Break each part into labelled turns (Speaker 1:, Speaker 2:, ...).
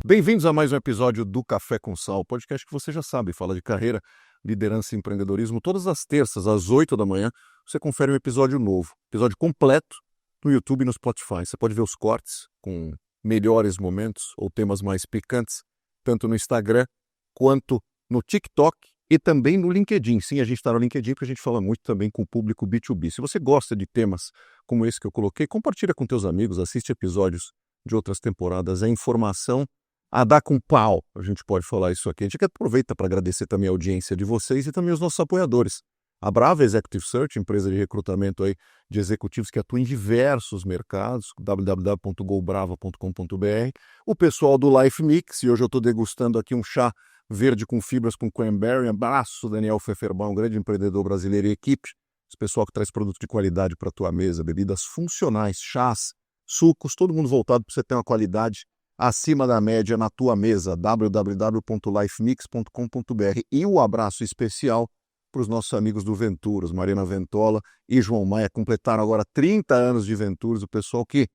Speaker 1: Bem-vindos a mais um episódio do Café com Sal, podcast que você já sabe, fala de carreira, liderança e empreendedorismo. Todas as terças, às 8 da manhã, você confere um episódio novo, episódio completo no YouTube e no Spotify. Você pode ver os cortes com melhores momentos ou temas mais picantes, tanto no Instagram quanto no TikTok e também no LinkedIn. Sim, a gente está no LinkedIn porque a gente fala muito também com o público B2B. Se você gosta de temas como esse que eu coloquei, compartilha com teus amigos, assiste episódios de outras temporadas. É informação a dar com pau, a gente pode falar isso aqui. A gente aproveita para agradecer também a audiência de vocês e também os nossos apoiadores. A Brava Executive Search, empresa de recrutamento aí de executivos que atua em diversos mercados, www.gobrava.com.br. O pessoal do Life Mix, e hoje eu estou degustando aqui um chá verde com fibras com cranberry. Abraço, Daniel Pfefferbaum, um grande empreendedor brasileiro e equipe. Esse pessoal que traz produtos de qualidade para a tua mesa, bebidas funcionais, chás, sucos, todo mundo voltado para você ter uma qualidade acima da média na tua mesa, www.lifemix.com.br. E o abraço especial para os nossos amigos do Venturas, Mariana Ventola e João Maia, completaram agora 30 anos de Venturas, o pessoal que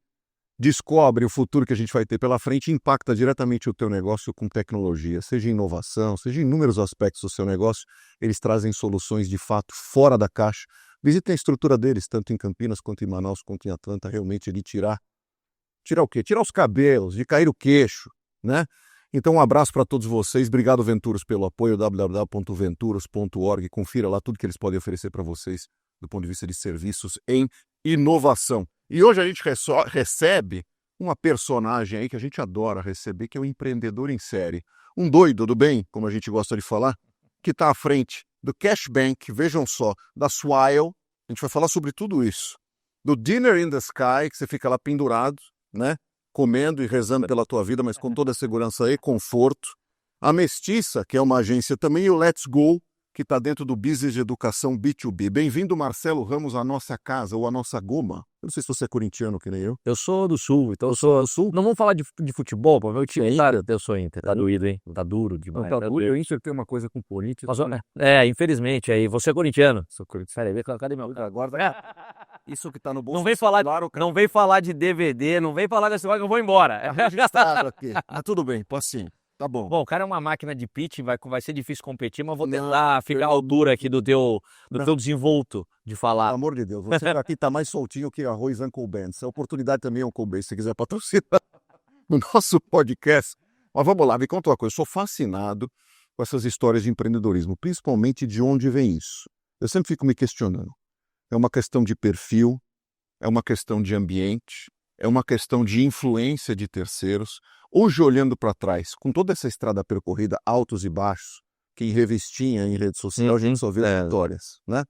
Speaker 1: descobre o futuro que a gente vai ter pela frente e impacta diretamente o teu negócio com tecnologia, seja em inovação, seja em inúmeros aspectos do seu negócio. Eles trazem soluções de fato fora da caixa. Visitem a estrutura deles, tanto em Campinas quanto em Manaus, quanto em Atlanta, realmente de tirar o quê? Tirar os cabelos, de cair o queixo, né? Então um abraço para todos vocês, obrigado Venturas pelo apoio, www.venturas.org, confira lá tudo que eles podem oferecer para vocês do ponto de vista de serviços em inovação. E hoje a gente recebe uma personagem aí que a gente adora receber, que é o empreendedor em série. Um doido do bem, como a gente gosta de falar, que está à frente do Cashbank, vejam só, da Swile, a gente vai falar sobre tudo isso. Do Dinner in the Sky, que você fica lá pendurado, né? Comendo e rezando pela tua vida, mas com toda a segurança e conforto. A Mestiça, que é uma agência também, e o Let's Go, que está dentro do business de educação B2B. Bem-vindo, Marcelo Ramos, à nossa casa, ou à nossa goma. Eu não sei se você é corintiano, que nem eu.
Speaker 2: Eu sou do Sul, então eu sou do Sul. Não vamos falar de futebol, pô, meu time eu sou Inter. Tá doído, hein? Tá duro demais.
Speaker 1: Tá duro, o Inter tem uma coisa com o Corinthians.
Speaker 2: Infelizmente, aí você é corintiano.
Speaker 1: Sou corintiano.
Speaker 2: Peraí, cadê meu...
Speaker 1: Agora, isso que tá no bolso.
Speaker 2: Não vem falar,
Speaker 1: claro,
Speaker 2: não vem falar de DVD, não vem falar desse negócio que eu vou embora.
Speaker 1: Gastado aqui. Mas tudo bem, assim. Tá bom.
Speaker 2: Bom, o cara é uma máquina de pitch, vai ser difícil competir, mas vou tentar ficar à altura aqui do teu desenvolto de falar.
Speaker 1: Pelo amor de Deus, você aqui tá mais soltinho que arroz Uncle Ben. Essa oportunidade também é Uncle Ben, se você quiser patrocinar no nosso podcast. Mas vamos lá, me conta uma coisa. Eu sou fascinado com essas histórias de empreendedorismo, principalmente de onde vem isso. Eu sempre fico me questionando. É uma questão de perfil, é uma questão de ambiente, é uma questão de influência de terceiros. Hoje, olhando para trás, com toda essa estrada percorrida, altos e baixos, quem revestia em rede social, a gente só vê vitórias, né? O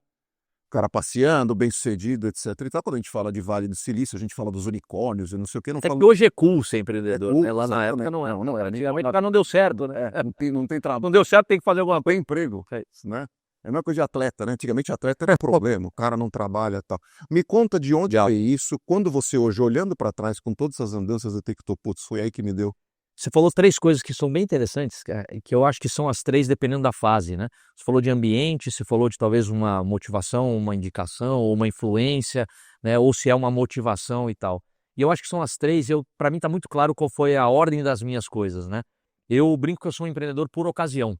Speaker 1: cara passeando, bem-sucedido, etc. Então, quando a gente fala de Vale do Silício, a gente fala dos unicórnios e não sei o quê. Não fala...
Speaker 2: que hoje é cool ser empreendedor,
Speaker 1: cool,
Speaker 2: né? Lá na época não era.
Speaker 1: Não era.
Speaker 2: Antigamente não deu certo, né?
Speaker 1: Não tem trabalho.
Speaker 2: Não deu certo, tem que fazer alguma coisa.
Speaker 1: Tem emprego, né? É a mesma coisa de atleta, né? Antigamente atleta era problema, o cara não trabalha e tal. Me conta de onde é isso, quando você hoje, olhando para trás, com todas essas andanças, detectou, putz, foi aí que me deu.
Speaker 2: Você falou três coisas que são bem interessantes, que eu acho que são as três dependendo da fase, né? Você falou de ambiente, você falou de talvez uma motivação, uma indicação, ou uma influência, né? Ou se é uma motivação e tal. E eu acho que são as três, para mim tá muito claro qual foi a ordem das minhas coisas, né? Eu brinco que eu sou um empreendedor por ocasião.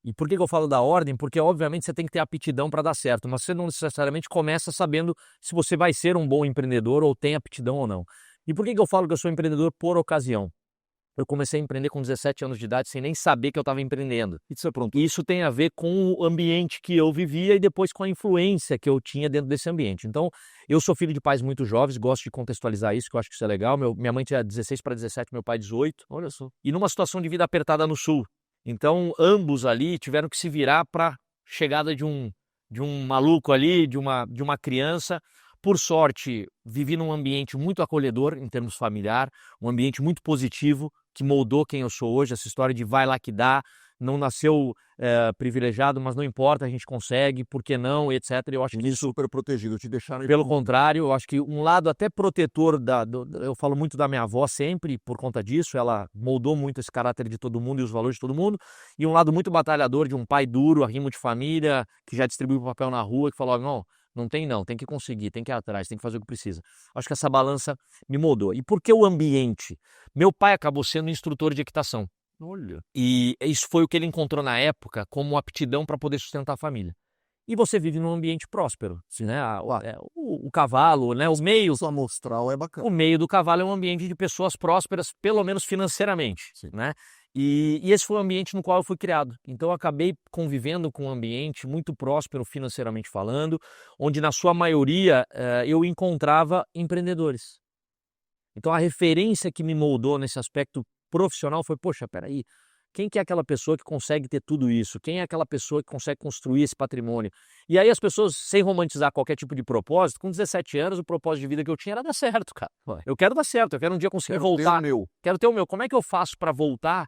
Speaker 2: E por que eu falo da ordem? Porque, obviamente, você tem que ter aptidão para dar certo, mas você não necessariamente começa sabendo se você vai ser um bom empreendedor ou tem aptidão ou não. E por que eu falo que eu sou empreendedor por ocasião? Eu comecei a empreender com 17 anos de idade sem nem saber que eu estava empreendendo. Isso tem a ver com o ambiente que eu vivia e depois com a influência que eu tinha dentro desse ambiente. Então, eu sou filho de pais muito jovens, gosto de contextualizar isso, que eu acho que isso é legal. Minha mãe tinha 16 para 17, meu pai 18. Olha só. E numa situação de vida apertada no Sul. Então, ambos ali tiveram que se virar para a chegada de um maluco ali, de uma criança. Por sorte, vivi num ambiente muito acolhedor em termos familiar, um ambiente muito positivo, que moldou quem eu sou hoje. Essa história de vai lá que dá, não nasceu privilegiado, mas não importa, a gente consegue, por que não, etc. Eu acho que isso
Speaker 1: super protegido, te deixaram...
Speaker 2: Pelo contrário, eu acho que um lado até protetor, eu falo muito da minha avó sempre por conta disso, ela moldou muito esse caráter de todo mundo e os valores de todo mundo, e um lado muito batalhador de um pai duro, arrimo de família, que já distribuiu papel na rua, que falou, não, não, tem que conseguir, tem que ir atrás, tem que fazer o que precisa. Acho que essa balança me moldou. E por que o ambiente? Meu pai acabou sendo instrutor de equitação.
Speaker 1: Olha.
Speaker 2: E isso foi o que ele encontrou na época como aptidão para poder sustentar a família. E você vive num ambiente próspero, assim, né? O cavalo, né? Os meios.
Speaker 1: Sua amostral é bacana.
Speaker 2: O meio do cavalo é um ambiente de pessoas prósperas, pelo menos financeiramente,
Speaker 1: Sim.
Speaker 2: né? E esse foi o ambiente no qual eu fui criado. Então eu acabei convivendo com um ambiente muito próspero financeiramente falando, onde na sua maioria eu encontrava empreendedores. Então a referência que me moldou nesse aspecto profissional foi, poxa, peraí, quem que é aquela pessoa que consegue ter tudo isso? Quem é aquela pessoa que consegue construir esse patrimônio? E aí as pessoas, sem romantizar qualquer tipo de propósito, com 17 anos o propósito de vida que eu tinha era dar certo, cara. Eu quero dar certo, eu quero um dia conseguir voltar. Quero ter o meu. Como é que eu faço para voltar,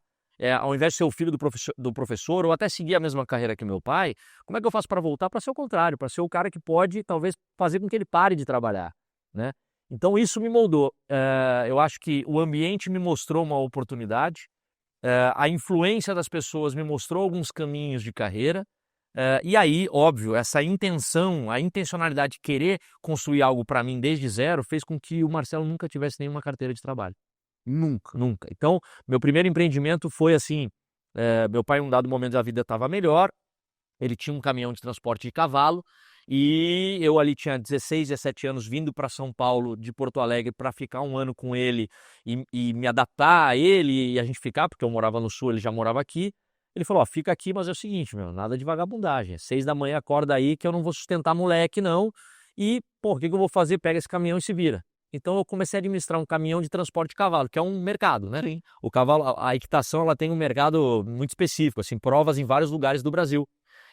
Speaker 2: ao invés de ser o filho do professor ou até seguir a mesma carreira que meu pai, como é que eu faço para voltar para ser o contrário, para ser o cara que pode talvez fazer com que ele pare de trabalhar, né? Então isso me moldou. Eu acho que o ambiente me mostrou uma oportunidade, a influência das pessoas me mostrou alguns caminhos de carreira, e aí, óbvio, essa intenção, a intencionalidade de querer construir algo para mim desde zero fez com que o Marcelo nunca tivesse nenhuma carteira de trabalho.
Speaker 1: Nunca.
Speaker 2: Nunca. Então, meu primeiro empreendimento foi assim, meu pai em um dado momento da vida estava melhor, ele tinha um caminhão de transporte de cavalo, e eu ali tinha 16, 17 anos vindo para São Paulo de Porto Alegre para ficar um ano com ele e me adaptar a ele e a gente ficar, porque eu morava no sul, ele já morava aqui. Ele falou, ó, fica aqui, mas é o seguinte, meu, nada de vagabundagem, 6 da manhã acorda aí que eu não vou sustentar moleque não, e, pô, o que eu vou fazer? Pega esse caminhão e se vira. Então eu comecei a administrar um caminhão de transporte de cavalo, que é um mercado, né? Sim. O cavalo, a equitação, ela tem um mercado muito específico, assim, provas em vários lugares do Brasil.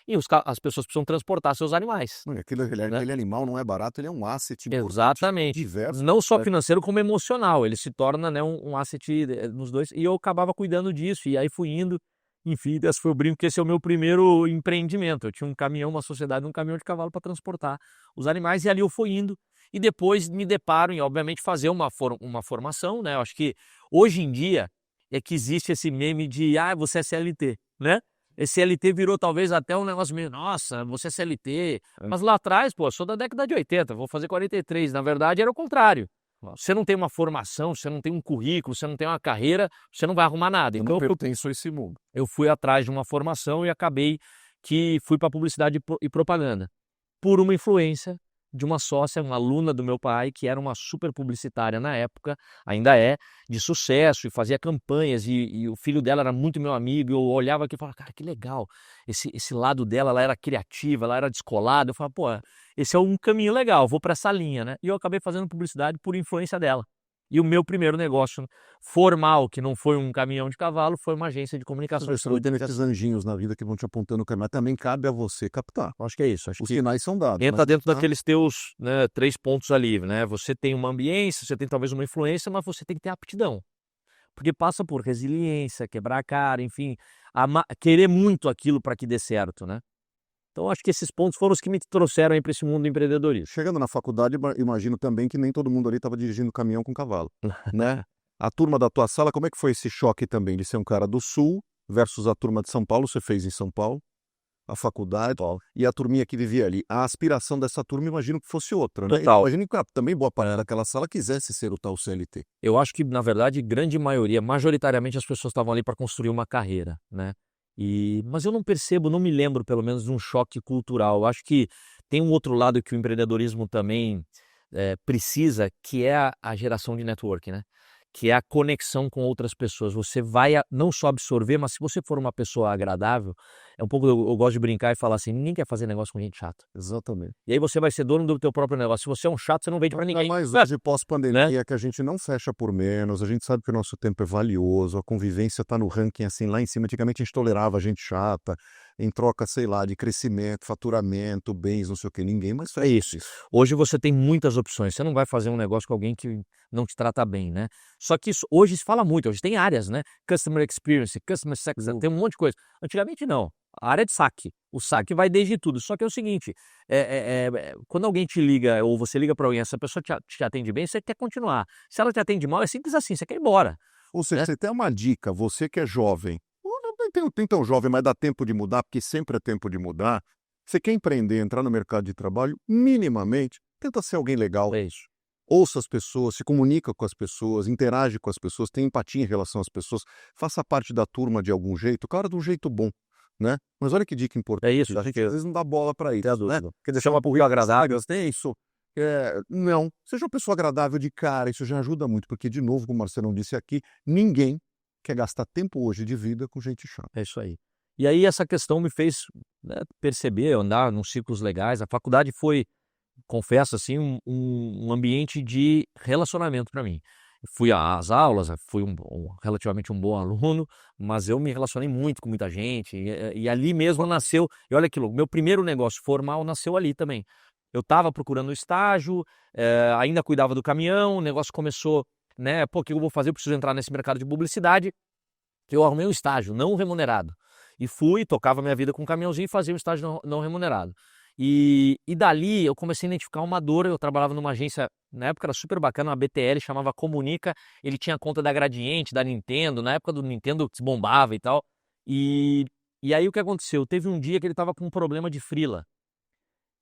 Speaker 2: E as pessoas precisam transportar seus animais.
Speaker 1: Aquele animal não é barato, ele é um asset
Speaker 2: Exatamente.
Speaker 1: diverso.
Speaker 2: Não só financeiro, como emocional. Ele se torna, né, um asset nos dois. E eu acabava cuidando disso. E aí fui indo. Enfim, esse foi o brinco, que esse é o meu primeiro empreendimento. Eu tinha um caminhão, uma sociedade, um caminhão de cavalo para transportar os animais. E ali eu fui indo. E depois me deparo em, obviamente, fazer uma formação, né? Eu acho que hoje em dia é que existe esse meme de, você é CLT, né? Esse CLT virou talvez até um negócio meio, nossa, você é CLT. Mas lá atrás, pô, sou da década de 80, vou fazer 43. Na verdade, era o contrário. Você não tem uma formação, você não tem um currículo, você não tem uma carreira, você não vai arrumar nada. Então,
Speaker 1: eu tenho só esse mundo.
Speaker 2: Eu fui atrás de uma formação e acabei que fui para publicidade e propaganda. Por uma influência de uma sócia, uma aluna do meu pai, que era uma super publicitária na época, ainda é, de sucesso, e fazia campanhas, e o filho dela era muito meu amigo, eu olhava aqui e falava, cara, que legal, esse lado dela, ela era criativa, ela era descolada, eu falava, pô, esse é um caminho legal, vou para essa linha, né? E eu acabei fazendo publicidade por influência dela. E o meu primeiro negócio formal, que não foi um caminhão de cavalo, foi uma agência de comunicação.
Speaker 1: Você vai tendo esses anjinhos na vida que vão te apontando o caminho, mas também cabe a você captar.
Speaker 2: Acho que é isso. Acho
Speaker 1: Os
Speaker 2: que
Speaker 1: sinais são dados.
Speaker 2: entra dentro daqueles teus, né, 3 pontos ali, né? Você tem uma ambiência, você tem talvez uma influência, mas você tem que ter aptidão. Porque passa por resiliência, quebrar a cara, enfim, querer muito aquilo para que dê certo, né? Então acho que esses pontos foram os que me trouxeram aí para esse mundo do empreendedorismo.
Speaker 1: Chegando na faculdade, imagino também que nem todo mundo ali estava dirigindo caminhão com cavalo, né? A turma da tua sala, como é que foi esse choque também de ser um cara do Sul versus a turma de São Paulo? Você fez em São Paulo, a faculdade, e a turminha que vivia ali. A aspiração dessa turma, imagino que fosse outra, né?
Speaker 2: Total.
Speaker 1: Imagino que também boa parte daquela sala quisesse ser o tal CLT.
Speaker 2: Eu acho que, na verdade, grande maioria, majoritariamente as pessoas estavam ali para construir uma carreira, né? Mas eu não percebo, não me lembro pelo menos de um choque cultural. Eu acho que tem um outro lado que o empreendedorismo também precisa, que é a geração de network, né? Que é a conexão com outras pessoas. Você vai não só absorver, mas se você for uma pessoa agradável, é um pouco, eu gosto de brincar e falar assim, ninguém quer fazer negócio com gente chata.
Speaker 1: Exatamente.
Speaker 2: E aí você vai ser dono do teu próprio negócio. Se você é um chato, você não vende para ninguém.
Speaker 1: Mas hoje, pós-pandemia, que a gente não fecha por menos, a gente sabe que o nosso tempo é valioso, a convivência está no ranking assim lá em cima. Antigamente a gente tolerava gente chata, em troca, sei lá, de crescimento, faturamento, bens, não sei o que, ninguém mais faz isso.
Speaker 2: Hoje você tem muitas opções, você não vai fazer um negócio com alguém que não te trata bem, né? Só que isso, hoje se fala muito, hoje tem áreas, né? Customer Experience, Customer Success, tem um monte de coisa. Antigamente não, a área de saque, o saque vai desde tudo. Só que é o seguinte, quando alguém te liga ou você liga para alguém, essa pessoa te atende bem, você quer continuar. Se ela te atende mal, é simples assim, você quer ir embora.
Speaker 1: Ou seja, você tem uma dica, você que é jovem, ou não tem tão jovem, mas dá tempo de mudar, porque sempre é tempo de mudar. Você quer empreender, entrar no mercado de trabalho, minimamente, tenta ser alguém legal.
Speaker 2: É isso.
Speaker 1: Ouça as pessoas, se comunica com as pessoas, interage com as pessoas, tenha empatia em relação às pessoas, faça parte da turma de algum jeito, claro, de um jeito bom, né? Mas olha que dica importante.
Speaker 2: É isso.
Speaker 1: A gente às vezes não dá bola para isso,
Speaker 2: Tem a
Speaker 1: né?
Speaker 2: dúvida.
Speaker 1: Quer dizer,
Speaker 2: Chama
Speaker 1: currículo
Speaker 2: agradável.
Speaker 1: tem isso. Não, seja uma pessoa agradável de cara, isso já ajuda muito, porque, de novo, como o Marcelão disse aqui, ninguém quer gastar tempo hoje de vida com gente chata.
Speaker 2: É isso aí. E aí essa questão me fez, né, perceber, andar nos ciclos legais. A faculdade foi, confesso assim, um ambiente de relacionamento para mim. Fui às aulas, fui relativamente um bom aluno, mas eu me relacionei muito com muita gente, e ali mesmo nasceu, e olha aquilo, meu primeiro negócio formal nasceu ali também. Eu estava procurando estágio, ainda cuidava do caminhão, o negócio começou, né, pô, o que eu vou fazer? Eu preciso entrar nesse mercado de publicidade. Eu arrumei um estágio não remunerado, e fui, tocava minha vida com um caminhãozinho e fazia um estágio não remunerado. E dali eu comecei a identificar uma dor. Eu trabalhava numa agência, na época era super bacana, uma BTL, chamava Comunica. Ele tinha conta da Gradiente, da Nintendo, na época do Nintendo que bombava e tal. E aí o que aconteceu? Teve um dia que ele estava com um problema de freela.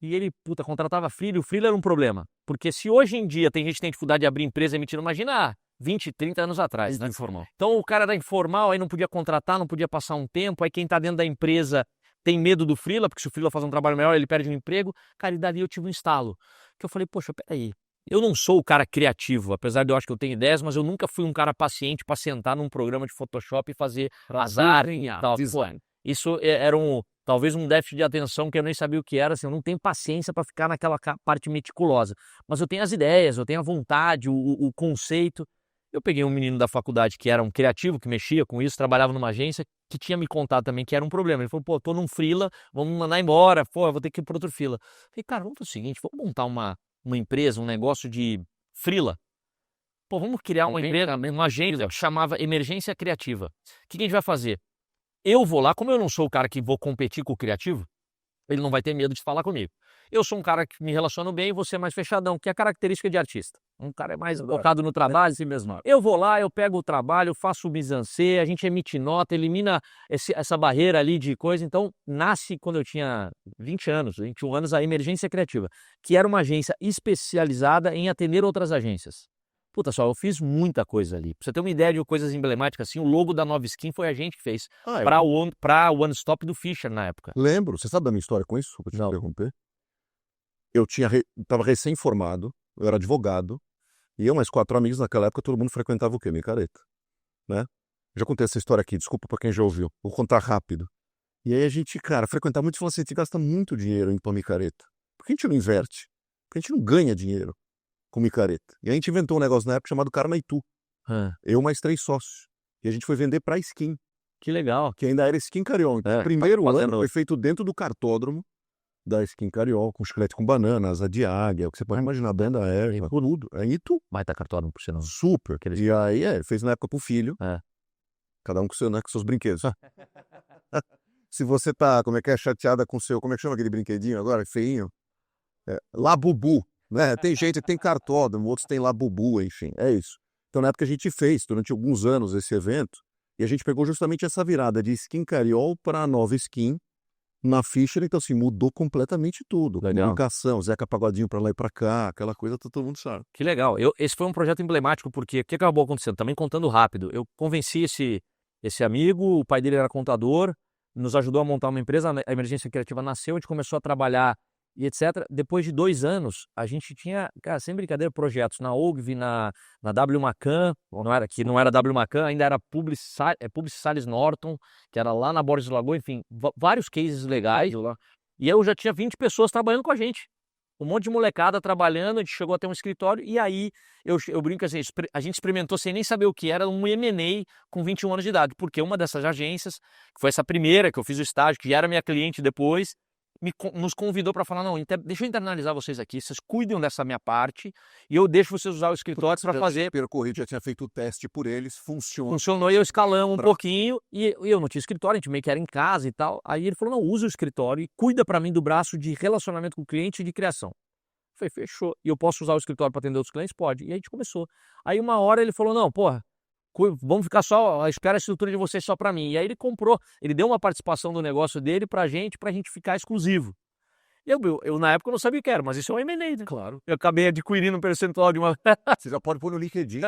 Speaker 2: E ele, puta, contratava freela, e o freela era um problema. Porque se hoje em dia tem gente que tem dificuldade de abrir empresa emitindo, imagina 20, 30 anos atrás, né?
Speaker 3: Informal.
Speaker 2: Então o cara era informal, aí não podia contratar, não podia passar um tempo, aí quem está dentro da empresa tem medo do freela, porque se o freela faz um trabalho melhor, ele perde o emprego. Cara, e dali eu tive um estalo, que eu falei, poxa, peraí, eu não sou o cara criativo, apesar de eu acho que eu tenho ideias, mas eu nunca fui um cara paciente para sentar num programa de Photoshop e fazer azar e tal. Pô, isso era talvez um déficit de atenção que eu nem sabia o que era, assim, eu não tenho paciência para ficar naquela parte meticulosa, mas eu tenho as ideias, eu tenho a vontade, o conceito. Eu peguei um menino da faculdade que era um criativo, que mexia com isso, trabalhava numa agência, que tinha me contado também que era um problema. Ele falou, pô, tô num freela, vamos mandar embora, pô, eu vou ter que ir para outro freela. Falei, cara, vamos fazer o seguinte, vamos montar uma empresa, um negócio de freela. Pô, vamos criar uma empresa, uma agência que chamava Emergência Criativa. O que a gente vai fazer? Eu vou lá, como eu não sou o cara que vou competir com o criativo, ele não vai ter medo de falar comigo. Eu sou um cara que me relaciono bem, você é mais fechadão, que é a característica de artista. Um cara é mais focado no trabalho.
Speaker 3: Assim mesmo.
Speaker 2: Eu vou lá, eu pego o trabalho, faço o mise-en-scène, a gente emite nota, elimina essa barreira ali de coisa. Então, nasce quando eu tinha 20 anos, 21 anos, a Emergência Criativa, que era uma agência especializada em atender outras agências. Puta só, eu fiz muita coisa ali. Pra você ter uma ideia de coisas emblemáticas assim, o logo da Nova Skin foi a gente que fez. Pra One Stop do Fischer na época.
Speaker 1: Lembro. Você sabe da minha história com isso? Vou te interromper. Eu estava recém-formado, eu era advogado, e eu mais 4 amigos naquela época, todo mundo frequentava o quê? Micareta, né? Já contei essa história aqui, desculpa pra quem já ouviu. Vou contar rápido. E aí a gente, cara, frequentava muito e falou assim, a gente gasta muito dinheiro indo pra micareta. Por que a gente não inverte? Porque a gente não ganha dinheiro com micareta. E a gente inventou um negócio na época chamado Carnaitu. Eu mais 3 sócios. E a gente foi vender pra Skin.
Speaker 2: Que legal.
Speaker 1: Que ainda era Skin Cariol. Então, o primeiro ano foi feito dentro do cartódromo da Skin Cariol, com chiclete com banana, asa de águia, o que você pode imaginar, banda aérea, tudo. É Itu.
Speaker 2: Vai estar cartódromo por sinal.
Speaker 1: Super. E aí, fez na época pro filho. Cada um com seus brinquedos. Se você tá, chateada com o seu, como é que chama aquele brinquedinho agora, feinho? Labubu, né? Tem gente que tem cartódromo, outros tem Labubu, enfim, é isso. Então na época a gente fez, durante alguns anos, esse evento, e a gente pegou justamente essa virada de Skin Cariol para a Nova Skin, na Fischer, então assim, mudou completamente tudo.
Speaker 2: Legal.
Speaker 1: Comunicação, Zeca Pagodinho pra lá e pra cá, aquela coisa, todo mundo sabe.
Speaker 2: Que legal. Esse foi um projeto emblemático, porque o que acabou acontecendo? Também contando rápido. Eu convenci esse amigo, o pai dele era contador, nos ajudou a montar uma empresa, a Emergência Criativa nasceu, a gente começou a trabalhar e etc. Depois de 2 anos, a gente tinha, cara, sem brincadeira, projetos na Ogilvy, na W Macan, que não era W Macan, ainda era Publicis Norton, que era lá na Borges do Lagoa, enfim, vários cases legais. E eu já tinha 20 pessoas trabalhando com a gente. Um monte de molecada trabalhando, a gente chegou a ter um escritório, e aí eu brinco assim, a gente experimentou sem nem saber o que era um M&A com 21 anos de idade, porque uma dessas agências, que foi essa primeira que eu fiz o estágio, que já era minha cliente depois, nos convidou para falar, não, deixa eu internalizar vocês aqui, vocês cuidem dessa minha parte e eu deixo vocês usar o escritório para fazer.
Speaker 1: Percorrido, já tinha feito o teste por eles,
Speaker 2: funcionou, e eu escalamos um pouquinho, e eu não tinha escritório, a gente meio que era em casa e tal. Aí ele falou, não, usa o escritório e cuida para mim do braço de relacionamento com o cliente e de criação. Eu falei, fechou. E eu posso usar o escritório para atender outros clientes? Pode. E aí a gente começou. Aí uma hora ele falou, não, porra, vamos ficar só, espera a estrutura de vocês só para mim. E aí ele comprou, ele deu uma participação do negócio dele pra gente ficar exclusivo. Eu na época eu não sabia o que era, mas isso é um M&A, né?
Speaker 1: Claro.
Speaker 2: Eu acabei adquirindo um percentual de uma...
Speaker 1: Você já pode pôr no LinkedIn,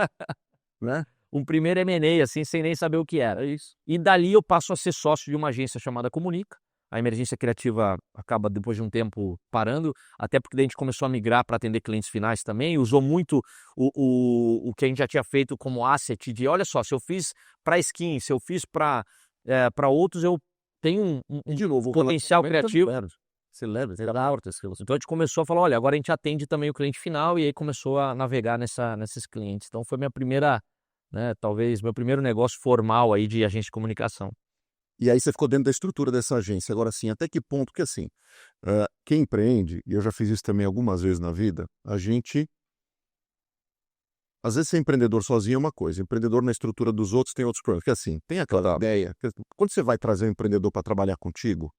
Speaker 1: né?
Speaker 2: um primeiro M&A, assim, sem nem saber o que era.
Speaker 1: Isso.
Speaker 2: E dali eu passo a ser sócio de uma agência chamada Comunica. A emergência criativa acaba, depois de um tempo, parando, até porque daí a gente começou a migrar para atender clientes finais também, usou muito o que a gente já tinha feito como asset de, olha só, se eu fiz para skin, se eu fiz para outros, eu tenho
Speaker 1: E de novo, o
Speaker 2: potencial
Speaker 1: relacionamento
Speaker 2: criativo.
Speaker 1: você lembra?
Speaker 2: Então a gente começou a falar, olha, agora a gente atende também o cliente final, e aí começou a navegar nesses clientes. Então foi minha primeira, né, talvez meu primeiro negócio formal aí de agência de comunicação.
Speaker 1: E aí você ficou dentro da estrutura dessa agência. Agora, assim, até que ponto que, assim, quem empreende, e eu já fiz isso também algumas vezes na vida, a gente... Às vezes ser empreendedor sozinho é uma coisa, empreendedor na estrutura dos outros tem outros problemas. Porque, assim, tem aquela ideia, que quando você vai trazer um empreendedor para trabalhar contigo,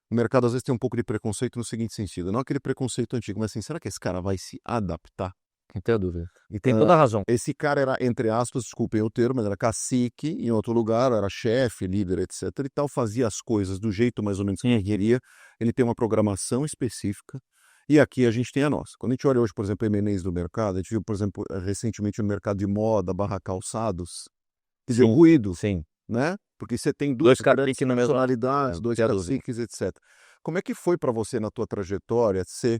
Speaker 1: o mercado às vezes tem um pouco de preconceito no seguinte sentido, não aquele preconceito antigo, mas assim, será que esse cara vai se adaptar?
Speaker 2: Não tenho dúvida. E tem toda a razão.
Speaker 1: Esse cara era, entre aspas, desculpem o termo, mas era cacique em outro lugar, era chefe, líder, etc. e tal, fazia as coisas do jeito mais ou menos que ele queria, ele tem uma programação específica, e aqui a gente tem a nossa. Quando a gente olha hoje, por exemplo, M&As do mercado, a gente viu, por exemplo, recentemente no mercado de moda, calçados, quer dizer, ruído,
Speaker 2: Sim.
Speaker 1: né? Porque você tem
Speaker 2: Dois
Speaker 1: duas
Speaker 2: caciques na mesma...
Speaker 1: personalidades, dois caciques, etc. Como é que foi para você na tua trajetória ser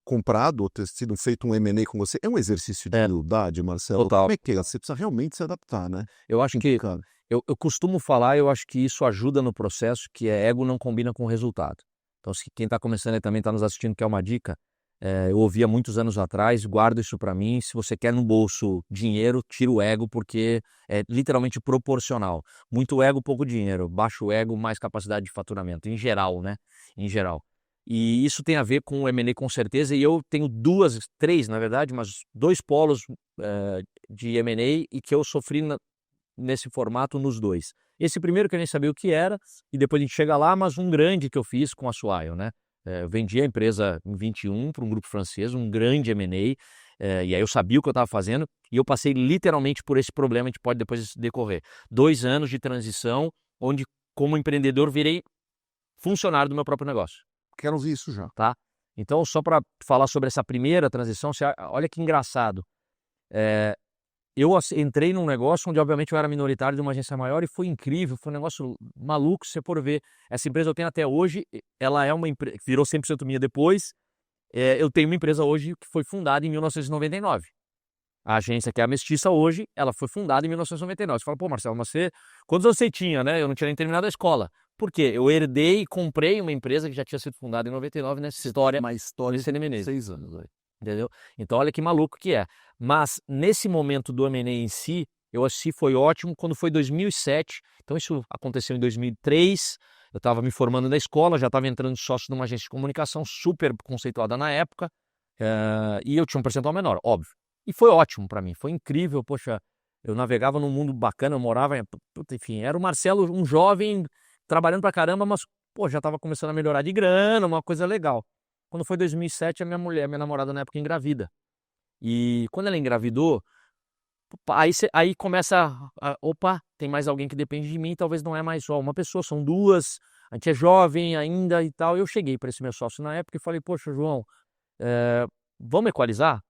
Speaker 1: comprado ou ter sido feito um M&A com você? É um exercício de humildade, Marcelo?
Speaker 2: Total.
Speaker 1: Como é que é? Você precisa realmente se adaptar, né?
Speaker 2: Eu acho que, eu costumo falar, eu acho que isso ajuda no processo, que é ego não combina com resultado. Então, se quem está começando aí também está nos assistindo, quer uma dica, eu ouvi há muitos anos atrás, guardo isso para mim, se você quer no bolso dinheiro, tira o ego, porque é literalmente proporcional. Muito ego, pouco dinheiro. Baixo ego, mais capacidade de faturamento, em geral, né? Em geral. E isso tem a ver com o M&A com certeza, e eu tenho três, na verdade, mas 2 polos de M&A e que eu sofri nesse formato nos 2. Esse primeiro que eu nem sabia o que era, e depois a gente chega lá, mas um grande que eu fiz com a Swile, né? Eu vendi a empresa em 21 para um grupo francês, um grande M&A, e aí eu sabia o que eu estava fazendo, e eu passei literalmente por esse problema, a gente pode depois decorrer. 2 anos de transição, onde como empreendedor virei funcionário do meu próprio negócio.
Speaker 1: Quero ouvir isso já.
Speaker 2: Tá? Então, só para falar sobre essa primeira transição, olha que engraçado. Eu entrei num negócio onde, obviamente, eu era minoritário de uma agência maior e foi incrível, foi um negócio maluco, se você for ver. Essa empresa eu tenho até hoje, ela é uma empresa, virou 100% minha depois. Eu tenho uma empresa hoje que foi fundada em 1999. A agência, que é a Mestiça hoje, ela foi fundada em 1999. Você fala, pô, Marcelo, mas quantos anos você tinha, né? Eu não tinha nem terminado a escola. Por quê? Eu herdei e comprei uma empresa que já tinha sido fundada em 99 nessa história.
Speaker 1: Uma história
Speaker 2: de
Speaker 1: de 6 anos. Aí.
Speaker 2: Entendeu? Então, olha que maluco que é. Mas, nesse momento do M&A em si, eu acho que foi ótimo quando foi 2007. Então, isso aconteceu em 2003. Eu estava me formando na escola, já estava entrando sócio de uma agência de comunicação super conceituada na época. E eu tinha um percentual menor, óbvio. E foi ótimo para mim, foi incrível. Poxa, eu navegava num mundo bacana, eu morava, enfim, era o Marcelo, um jovem, trabalhando pra caramba, mas, pô, já estava começando a melhorar de grana, uma coisa legal. Quando foi 2007, a minha namorada na época engravida. E quando ela engravidou, aí começa, opa, tem mais alguém que depende de mim, talvez não é mais só uma pessoa, são 2, a gente é jovem ainda e tal. Eu cheguei para esse meu sócio na época e falei, poxa, João, vamos equalizar?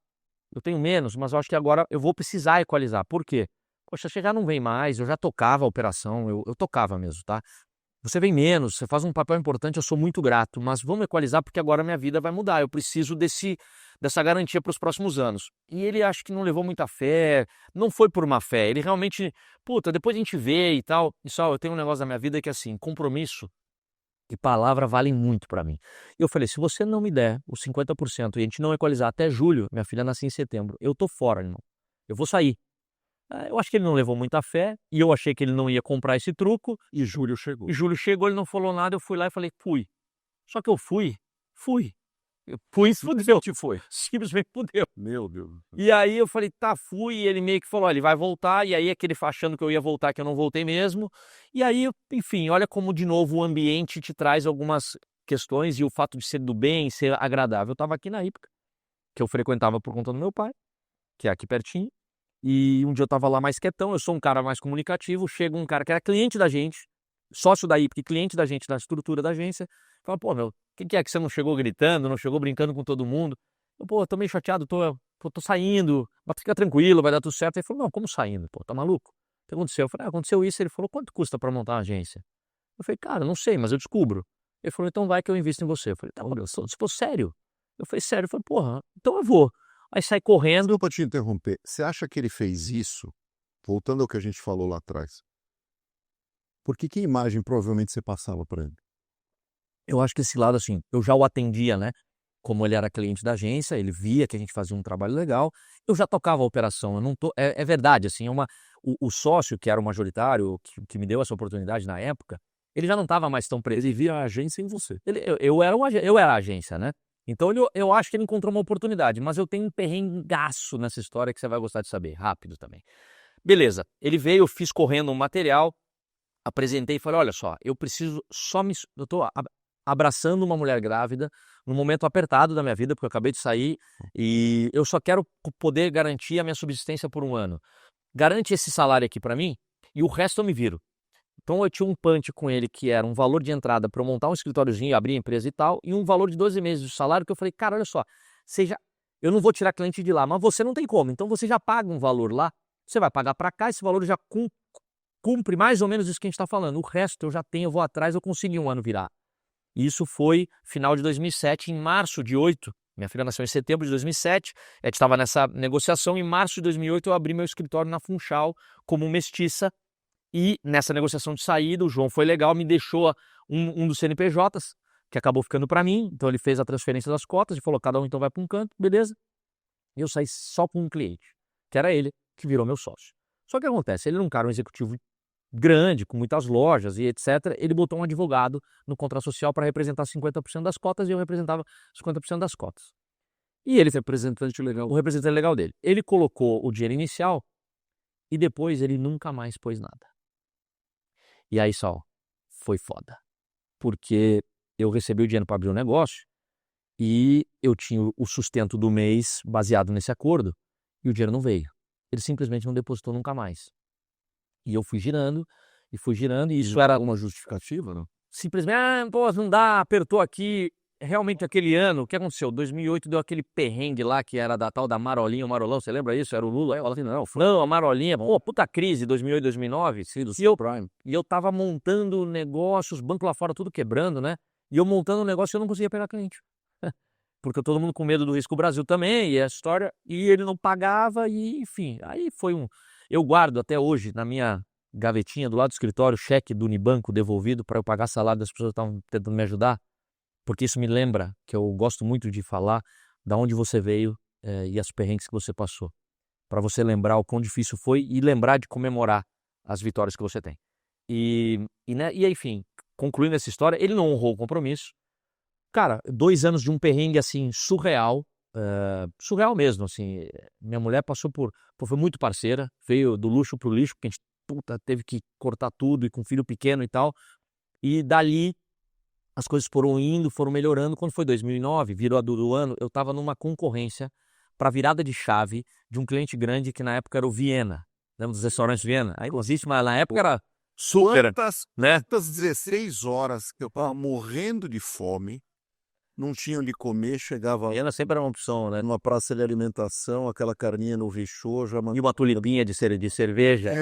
Speaker 2: Eu tenho menos, mas eu acho que agora eu vou precisar equalizar. Por quê? Poxa, você já não vem mais, eu já tocava a operação, eu tocava mesmo, tá? Você vem menos, você faz um papel importante, eu sou muito grato, mas vamos equalizar porque agora minha vida vai mudar, eu preciso dessa garantia para os próximos anos. E ele acho que não levou muita fé, não foi por má fé, ele realmente, puta, depois a gente vê e tal. E só, eu tenho um negócio na minha vida que é assim, compromisso e palavra valem muito para mim. E eu falei, se você não me der os 50% e a gente não equalizar até julho, minha filha nasce em setembro, eu tô fora, irmão. Eu vou sair. Eu acho que ele não levou muita fé, e eu achei que ele não ia comprar esse truco.
Speaker 1: E julho chegou.
Speaker 2: Ele não falou nada, eu fui lá e falei, fui. Só que eu fui. Eu fui e fudeu. Simplesmente fudeu.
Speaker 1: Meu Deus.
Speaker 2: E aí eu falei, tá, fui, e ele meio que falou, ele vai voltar, e aí aquele achando que eu ia voltar, que eu não voltei mesmo. E aí, enfim, olha como de novo o ambiente te traz algumas questões, e o fato de ser do bem, ser agradável. Eu tava aqui na Ípica, que eu frequentava por conta do meu pai, que é aqui pertinho, e um dia eu tava lá mais quietão, eu sou um cara mais comunicativo, chega um cara que era cliente da gente, sócio daí, porque cliente da gente, da estrutura da agência, fala, pô, meu, o que é que você não chegou gritando, não chegou brincando com todo mundo? Eu, pô, tô meio chateado, tô saindo, mas fica tranquilo, vai dar tudo certo. Ele falou, não, como saindo, pô, tá maluco? O que aconteceu? Eu falei, aconteceu isso. Ele falou, quanto custa pra montar uma agência? Eu falei, cara, não sei, mas eu descubro. Ele falou, então vai que eu invisto em você. Eu falei, tá bom, se for sério? Eu falei, sério? Eu falei, porra, então eu vou. Aí sai correndo.
Speaker 1: Desculpa te interromper. Você acha que ele fez isso, voltando ao que a gente falou lá atrás, porque que imagem provavelmente você passava para ele?
Speaker 2: Eu acho que esse lado, assim, eu já o atendia, né? Como ele era cliente da agência, ele via que a gente fazia um trabalho legal, eu já tocava a operação, eu não tô é verdade, assim, o sócio que era o majoritário, que me deu essa oportunidade na época, ele já não estava mais tão preso.
Speaker 3: Ele via a agência em você.
Speaker 2: Eu era a agência, né. Então eu acho que ele encontrou uma oportunidade, mas eu tenho um perrengaço nessa história que você vai gostar de saber, rápido também. Beleza, ele veio, eu fiz correndo um material, apresentei e falei: "Olha só, eu preciso só me eu tô abraçando uma mulher grávida, num momento apertado da minha vida, porque eu acabei de sair, e eu só quero poder garantir a minha subsistência por 1 ano. Garante esse salário aqui pra mim, e o resto eu me viro". Então eu tinha um punch com ele que era um valor de entrada para eu montar um escritóriozinho, abrir a empresa e tal, e um valor de 12 meses de salário que eu falei: "Cara, olha só, eu não vou tirar cliente de lá, mas você não tem como, então você já paga um valor lá, você vai pagar para cá, esse valor já cumpre mais ou menos isso que a gente está falando, o resto eu já tenho, eu vou atrás, eu consigo em 1 ano virar". E isso foi final de 2007, em março de 8, minha filha nasceu em setembro de 2007, a gente estava nessa negociação, em março de 2008 eu abri meu escritório na Funchal como mestiça, e nessa negociação de saída o João foi legal, me deixou um dos CNPJs, que acabou ficando para mim, então ele fez a transferência das cotas e falou, cada um então vai para um canto, beleza. E eu saí só com um cliente, que era ele, que virou meu sócio. Só que acontece, ele era um cara, um executivo grande, com muitas lojas e etc. Ele botou um advogado no contrato social para representar 50% das cotas e eu representava 50% das cotas. E ele,
Speaker 3: Representante legal.
Speaker 2: o representante legal dele, ele colocou o dinheiro inicial e depois ele nunca mais pôs nada. E aí só, foi foda. Porque eu recebi o dinheiro para abrir o negócio e eu tinha o sustento do mês baseado nesse acordo e o dinheiro não veio. Ele simplesmente não depositou nunca mais. E eu fui girando e isso era
Speaker 3: uma justificativa, não?
Speaker 2: simplesmente, pô, não dá, apertou aqui. Realmente aquele ano, o que aconteceu? 2008 deu aquele perrengue lá que era da tal da Marolinha, o Marolão, você lembra isso? Era o Lula, aí eu falei, não, a Marolinha, pô, puta crise, 2008, 2009, e eu tava montando negócios, banco lá fora tudo quebrando, né? E eu montando um negócio e eu não conseguia pegar cliente. Porque todo mundo com medo do risco Brasil também, e a história, e ele não pagava, e enfim, aí foi eu guardo até hoje na minha gavetinha do lado do escritório, cheque do Unibanco devolvido para eu pagar salário das pessoas que estavam tentando me ajudar, porque isso me lembra, que eu gosto muito de falar, da onde você veio e as perrengues que você passou. Para você lembrar o quão difícil foi e lembrar de comemorar as vitórias que você tem. E enfim, concluindo essa história, ele não honrou o compromisso. Cara, 2 anos de um perrengue, assim, surreal, surreal mesmo, assim. Minha mulher foi muito parceira, veio do luxo pro lixo, porque a gente, teve que cortar tudo e com filho pequeno e tal. E dali as coisas foram indo, foram melhorando. Quando foi 2009, virou a do ano, eu estava numa concorrência para virada de chave de um cliente grande que na época era o Viena. Lembra dos restaurantes Viena? Aí não existe, mas na época era super, né?
Speaker 1: Quantas 16 horas que eu estava morrendo de fome, não tinha onde comer, chegava
Speaker 2: Viena sempre era uma opção, né?
Speaker 1: numa praça de alimentação, aquela carninha no richô, já
Speaker 2: E uma tulipinha de cerveja.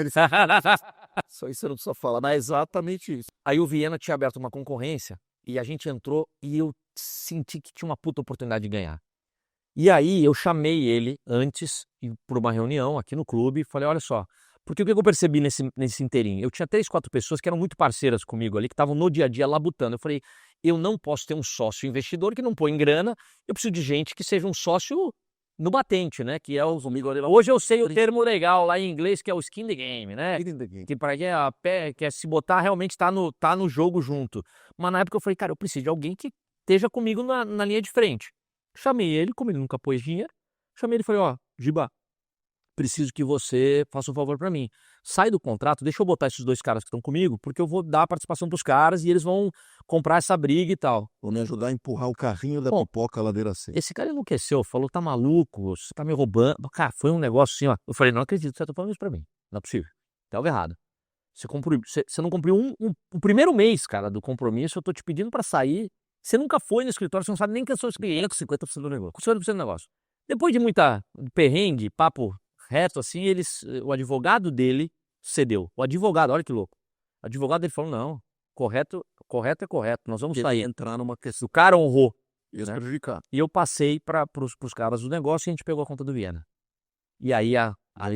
Speaker 1: Só isso eu não precisa falar, mas é exatamente isso.
Speaker 2: Aí o Viena tinha aberto uma concorrência e a gente entrou e eu senti que tinha uma puta oportunidade de ganhar. E aí eu chamei ele antes para uma reunião aqui no clube e falei, olha só, porque o que eu percebi nesse inteirinho? Eu tinha 3, 4 pessoas que eram muito parceiras comigo ali, que estavam no dia a dia labutando. Eu falei, eu não posso ter um sócio investidor que não põe grana, eu preciso de gente que seja um sócio no batente, né? Que é os amigos. Hoje eu sei o termo legal lá em inglês, que é o skin the game, né? Que para quem quer se botar, realmente tá no jogo junto. Mas na época eu falei, cara, eu preciso de alguém que esteja comigo na linha de frente. Chamei ele, como ele nunca pôs dinheiro, chamei ele e falei, ó, Giba, preciso que você faça um favor para mim. Sai do contrato, deixa eu botar esses 2 caras que estão comigo, porque eu vou dar a participação pros caras e eles vão comprar essa briga e tal.
Speaker 1: Vou me ajudar a empurrar o carrinho da pipoca à ladeira seca.
Speaker 2: Esse cara enlouqueceu, falou, tá maluco, você tá me roubando. Cara, foi um negócio assim, ó. Eu falei, não acredito que você tá falando isso pra mim. Não é possível. Tem algo errado. Você não cumpriu o primeiro mês, cara, do compromisso, eu tô te pedindo para sair. Você nunca foi no escritório, você não sabe nem quem são os clientes, 50% do negócio, com 50% do negócio. Depois de muita perrengue, papo reto, assim, o advogado dele cedeu. O advogado, olha que louco. O advogado dele falou, não, correto é correto, nós vamos sair.
Speaker 3: Entrar numa questão.
Speaker 2: O cara honrou.
Speaker 3: Ia se
Speaker 2: né?
Speaker 3: prejudicar.
Speaker 2: E eu passei para os caras do negócio e a gente pegou a conta do Viena. E aí,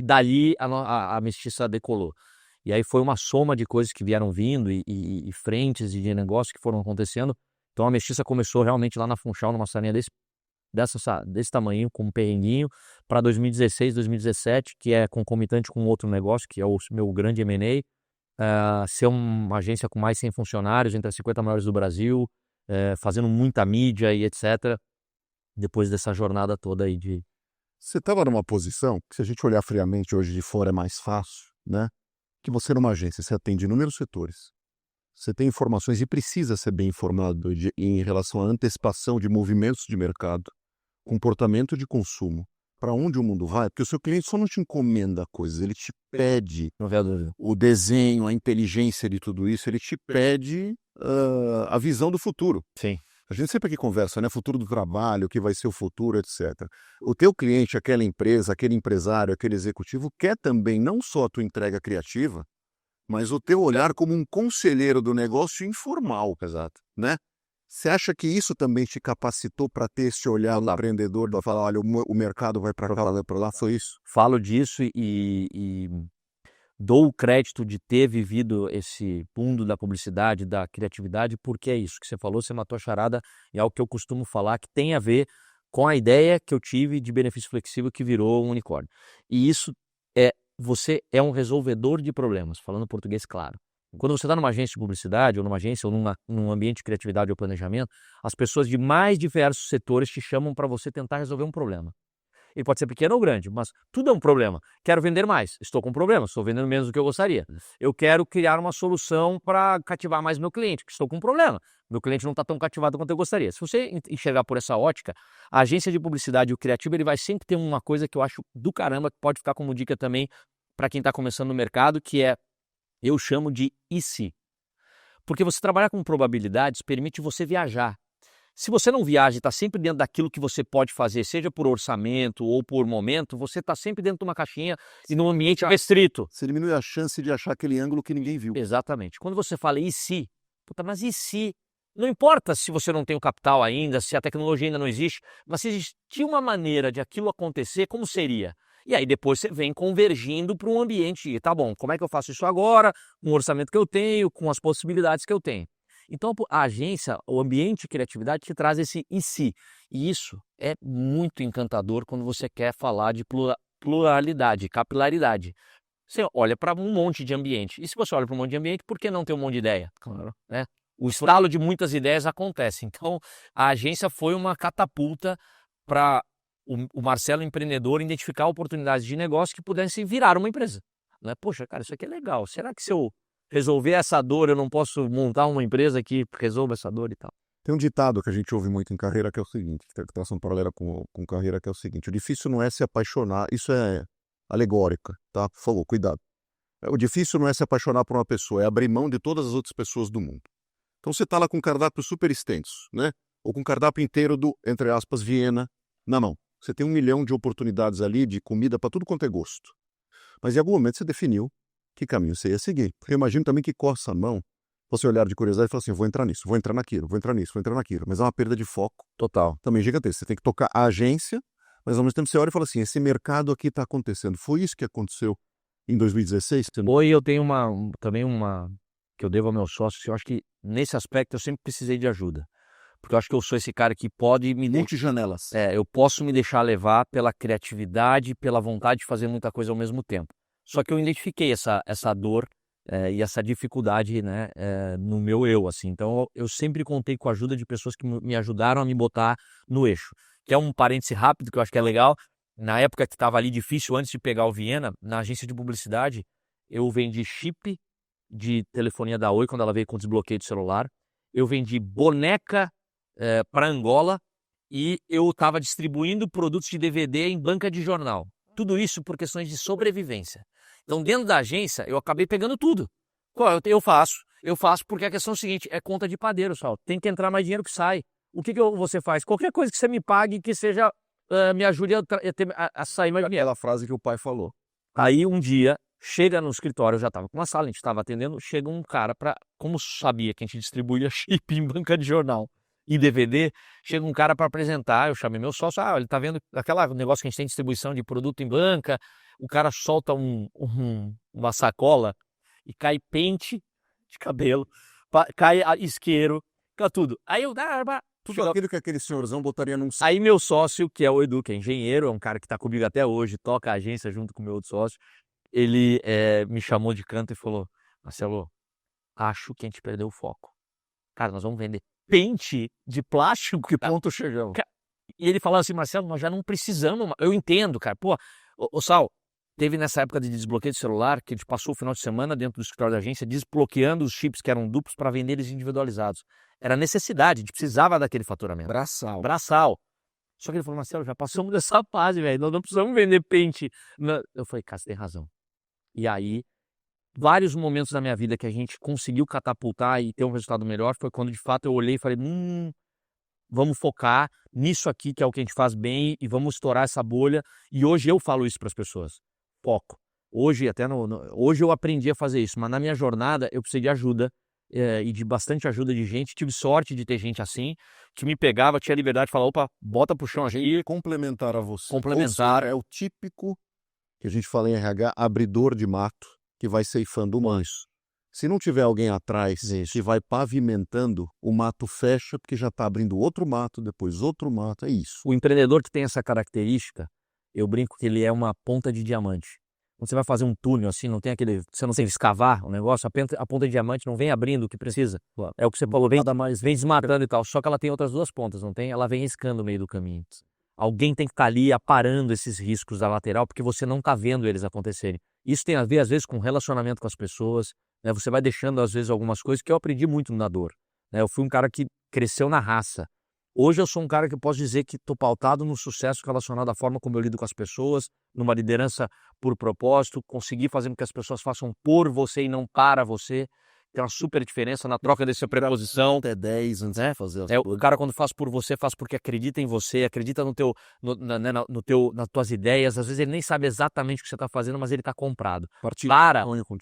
Speaker 2: dali, a Mestiça decolou. E aí foi uma soma de coisas que vieram vindo e frentes e de negócios que foram acontecendo. Então a Mestiça começou realmente lá na Funchal, numa salinha desse tamanho, com um perrenguinho, para 2016, 2017, que é concomitante com outro negócio, que é o meu grande M&A, ser uma agência com mais 100 funcionários, entre as 50 maiores do Brasil, fazendo muita mídia e etc. Depois dessa jornada toda aí de...
Speaker 1: Você estava numa posição que, se a gente olhar friamente hoje de fora, é mais fácil, né? Que você, numa agência, você atende inúmeros setores. Você tem informações e precisa ser bem informado em relação à antecipação de movimentos de mercado, comportamento de consumo, para onde o mundo vai, porque o seu cliente só não te encomenda coisas, ele te pede o desenho, a inteligência de tudo isso, ele te pede a visão do futuro.
Speaker 2: Sim.
Speaker 1: A gente sempre aqui conversa, né? Futuro do trabalho, o que vai ser o futuro, etc. O teu cliente, aquela empresa, aquele empresário, aquele executivo, quer também não só a tua entrega criativa, mas o teu olhar como um conselheiro do negócio informal.
Speaker 2: Exato.
Speaker 1: Né? Você acha que isso também te capacitou para ter esse olhar empreendedor, de falar, olha, o mercado vai para lá, foi isso?
Speaker 2: Falo disso e dou o crédito de ter vivido esse mundo da publicidade, da criatividade, porque é isso que você falou, você matou a charada, e é algo que eu costumo falar, que tem a ver com a ideia que eu tive de benefício flexível que virou um unicórnio. E isso você é um resolvedor de problemas, falando português claro. Quando você está numa agência de publicidade, ou numa agência, ou num ambiente de criatividade ou planejamento, as pessoas de mais diversos setores te chamam para você tentar resolver um problema. Ele pode ser pequeno ou grande, mas tudo é um problema. Quero vender mais, estou com um problema, estou vendendo menos do que eu gostaria. Eu quero criar uma solução para cativar mais meu cliente, estou com um problema. Meu cliente não está tão cativado quanto eu gostaria. Se você enxergar por essa ótica, a agência de publicidade e o criativo ele vai sempre ter uma coisa que eu acho do caramba, que pode ficar como dica também para quem está começando no mercado, que eu chamo de e se. Porque você trabalhar com probabilidades permite você viajar. Se você não viaja e está sempre dentro daquilo que você pode fazer, seja por orçamento ou por momento, você está sempre dentro de uma caixinha e num ambiente restrito.
Speaker 1: Você diminui a chance de achar aquele ângulo que ninguém viu.
Speaker 2: Exatamente. Quando você fala e se, mas e se? Não importa se você não tem o capital ainda, se a tecnologia ainda não existe, mas se existir uma maneira de aquilo acontecer, como seria? E aí depois você vem convergindo para um ambiente, tá bom, como é que eu faço isso agora, com o orçamento que eu tenho, com as possibilidades que eu tenho. Então a agência, o ambiente de criatividade te traz esse e se. E isso é muito encantador quando você quer falar de pluralidade, capilaridade. Você olha para um monte de ambiente. E se você olha para um monte de ambiente, por que não ter um monte de ideia?
Speaker 3: Claro.
Speaker 2: Né? O estalo de muitas ideias acontece. Então a agência foi uma catapulta para o Marcelo empreendedor identificar oportunidades de negócio que pudessem virar uma empresa. Né? Poxa, cara, isso aqui é legal. Será que se eu resolver essa dor, eu não posso montar uma empresa que resolva essa dor e tal?
Speaker 1: Tem um ditado que a gente ouve muito em carreira que é o seguinte, que traça um paralelo com carreira, que é o seguinte: o difícil não é se apaixonar, isso é alegórica, tá? Por favor, cuidado. O difícil não é se apaixonar por uma pessoa, é abrir mão de todas as outras pessoas do mundo. Então você está lá com um cardápio super extenso, né? Ou com um cardápio inteiro do, entre aspas, Viena na mão. Você tem 1 milhão de oportunidades ali de comida para tudo quanto é gosto. Mas em algum momento você definiu que caminho você ia seguir. Porque eu imagino também que coça a mão, você olhar de curiosidade e falar assim, vou entrar nisso, vou entrar naquilo, vou entrar nisso, vou entrar naquilo. Mas é uma perda de foco
Speaker 2: Total.
Speaker 1: também gigantesca. Você tem que tocar a agência, mas ao mesmo tempo você olha e fala assim, esse mercado aqui está acontecendo. Foi isso que aconteceu em 2016?
Speaker 2: Hoje eu tenho também uma que eu devo ao meu sócio, eu acho que nesse aspecto eu sempre precisei de ajuda. Porque eu acho que eu sou esse cara que pode me...
Speaker 3: Multijanelas.
Speaker 2: Eu posso me deixar levar pela criatividade, pela vontade de fazer muita coisa ao mesmo tempo. Só que eu identifiquei essa dor e essa dificuldade, né, no meu eu, assim. Então eu sempre contei com a ajuda de pessoas que me ajudaram a me botar no eixo. Que é um parêntese rápido que eu acho que é legal. Na época que estava ali difícil, antes de pegar o Viena, na agência de publicidade, eu vendi chip de telefonia da Oi quando ela veio com desbloqueio de celular. Eu vendi boneca para Angola e eu estava distribuindo produtos de DVD em banca de jornal. Tudo isso por questões de sobrevivência. Então, dentro da agência, eu acabei pegando tudo. Pô, eu faço porque a questão é o seguinte, é conta de padeiro, só. Tem que entrar mais dinheiro que sai. O que você faz? Qualquer coisa que você me pague que seja, me ajude a sair mais dinheiro.
Speaker 1: Aquela frase que o pai falou.
Speaker 2: Aí um dia, chega no escritório, eu já estava com uma sala, a gente estava atendendo, chega um cara como sabia que a gente distribuía chip em banca de jornal e DVD, chega um cara para apresentar, eu chamei meu sócio, ele tá vendo aquele negócio que a gente tem distribuição de produto em banca, o cara solta uma sacola e cai pente de cabelo, cai isqueiro, cai tudo. Aí eu,
Speaker 1: Tudo aquilo que aquele senhorzão botaria num...
Speaker 2: Aí meu sócio, que é o Edu, que é engenheiro, é um cara que está comigo até hoje, toca a agência junto com o meu outro sócio, ele me chamou de canto e falou, Marcelo, acho que a gente perdeu o foco. Cara, nós vamos vender pente de plástico.
Speaker 1: Que ponto chegamos?
Speaker 2: E ele falou assim, Marcelo, nós já não precisamos, eu entendo, cara. Pô, ô Sal, teve nessa época de desbloqueio de celular, que a gente passou o final de semana dentro do escritório da agência, desbloqueando os chips que eram duplos para vender eles individualizados. Era necessidade, a gente precisava daquele faturamento. Braçal. Só que ele falou, Marcelo, já passamos dessa fase, velho, nós não precisamos vender pente. Eu falei, cara, você tem razão. E aí, vários momentos da minha vida que a gente conseguiu catapultar e ter um resultado melhor, foi quando de fato eu olhei e falei, vamos focar nisso aqui, que é o que a gente faz bem, e vamos estourar essa bolha. E hoje eu falo isso para as pessoas, foco. Hoje, hoje eu aprendi a fazer isso, mas na minha jornada eu precisei de ajuda, e de bastante ajuda de gente. Tive sorte de ter gente assim, que me pegava, tinha liberdade de falar, opa, bota pro chão a gente.
Speaker 1: Complementar a você.
Speaker 2: Complementar.
Speaker 1: Seja, é o típico, que a gente fala em RH, abridor de mato, que vai ceifando o manso. Se não tiver alguém atrás que vai pavimentando, o mato fecha porque já está abrindo outro mato, depois outro mato, é isso.
Speaker 2: O empreendedor que tem essa característica, eu brinco que ele é uma ponta de diamante. Quando você vai fazer um túnel assim, você não tem que escavar o negócio, a ponta de diamante não vem abrindo o que precisa. Claro. É o que você falou, vem desmatando e tal, só que ela tem outras duas pontas, não tem? Ela vem riscando no meio do caminho. Alguém tem que estar ali aparando esses riscos da lateral, porque você não está vendo eles acontecerem. Isso tem a ver, às vezes, com relacionamento com as pessoas, né? Você vai deixando, às vezes, algumas coisas que eu aprendi muito na dor, né? Eu fui um cara que cresceu na raça. Hoje eu sou um cara que eu posso dizer que estou pautado no sucesso relacionado à forma como eu lido com as pessoas, numa liderança por propósito, conseguir fazer com que as pessoas façam por você e não para você. Tem uma super diferença na troca dessa preposição.
Speaker 1: Até 10 antes de fazer.
Speaker 2: O cara, quando faz por você, faz porque acredita em você, acredita nas tuas ideias. Às vezes ele nem sabe exatamente o que você está fazendo, mas ele está comprado.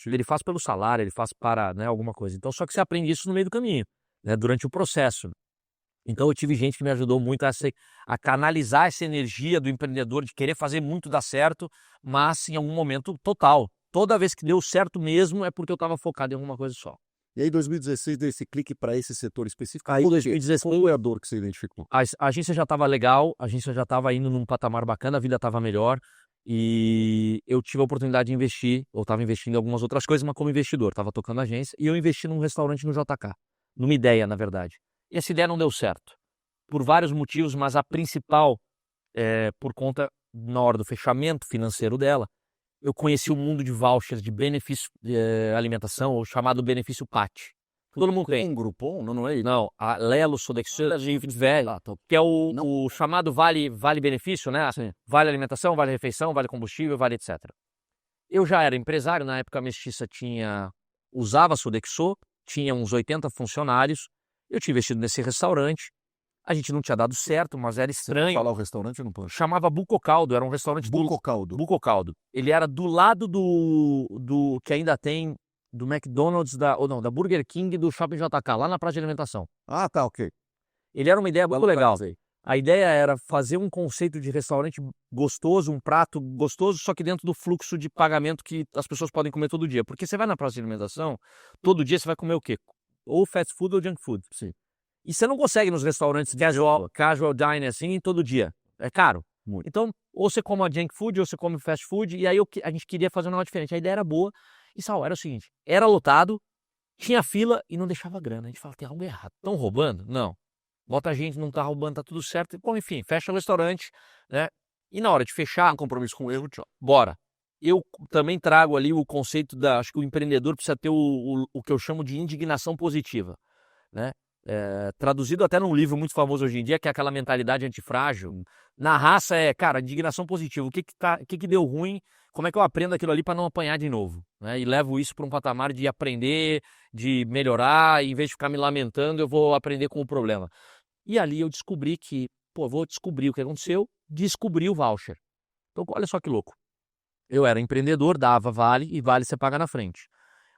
Speaker 2: Ele faz pelo salário, ele faz para, né, alguma coisa. Então, só que você aprende isso no meio do caminho, né, durante o processo. Então eu tive gente que me ajudou muito a canalizar essa energia do empreendedor, de querer fazer muito dar certo, mas em algum momento total. Toda vez que deu certo mesmo é porque eu estava focado em alguma coisa só.
Speaker 1: E aí 2016 deu esse clique para esse setor específico?
Speaker 2: Aí 2016
Speaker 1: qual é a dor que você identificou?
Speaker 2: A agência já estava legal, a agência já estava indo num patamar bacana, a vida estava melhor e eu tive a oportunidade de investir, eu estava investindo em algumas outras coisas, mas como investidor, estava tocando a agência e eu investi num restaurante no JK, numa ideia, na verdade. E essa ideia não deu certo, por vários motivos, mas a principal por conta, na hora do fechamento financeiro dela, eu conheci o mundo de vouchers, de benefício de alimentação, o chamado benefício PAT. Todo mundo tem.
Speaker 1: Um Groupon? Não é ele?
Speaker 2: Não, a Lelo, Sodexo, velho, que é o chamado vale benefício, né?
Speaker 1: Sim.
Speaker 2: Vale alimentação, vale refeição, vale combustível, vale etc. Eu já era empresário, na época a Mestiça usava Sodexo, tinha uns 80 funcionários, eu tinha investido nesse restaurante, a gente não tinha dado certo, mas era estranho.
Speaker 1: Falar o restaurante ou não pode?
Speaker 2: Chamava Bucocaldo, era um restaurante Bucocaldo. Ele era do lado do que ainda tem, do McDonald's, da Burger King do Shopping JK, lá na praça de alimentação.
Speaker 1: Ah, tá, ok.
Speaker 2: Ele era uma ideia muito legal. A ideia era fazer um conceito de restaurante gostoso, um prato gostoso, só que dentro do fluxo de pagamento que as pessoas podem comer todo dia. Porque você vai na praça de alimentação, todo dia você vai comer o quê? Ou fast food ou junk food.
Speaker 1: Sim.
Speaker 2: E você não consegue nos restaurantes casual dining assim todo dia. É caro.
Speaker 1: Muito.
Speaker 2: Então, ou você come junk food, ou você come fast food, e aí a gente queria fazer um negócio diferente. A ideia era boa, e era o seguinte, era lotado, tinha fila e não deixava grana. A gente fala, tem algo errado. Estão roubando? Não. Bota a gente, não tá roubando, tá tudo certo. Bom, enfim, fecha o restaurante, né? E na hora de fechar,
Speaker 1: Um compromisso com o erro, tchau.
Speaker 2: bora. Eu também trago ali o conceito acho que o empreendedor precisa ter o que eu chamo de indignação positiva, né? Traduzido até num livro muito famoso hoje em dia, que é aquela mentalidade antifrágil. Na raça cara, indignação positiva. O que deu ruim como é que eu aprendo aquilo ali para não apanhar de novo, né? E levo isso para um patamar de aprender, de melhorar, e em vez de ficar me lamentando, eu vou aprender com o problema. E ali eu descobri que, pô, vou descobrir o que aconteceu, descobri o voucher. Então, olha só que louco. Eu era empreendedor, dava vale, e vale você paga na frente.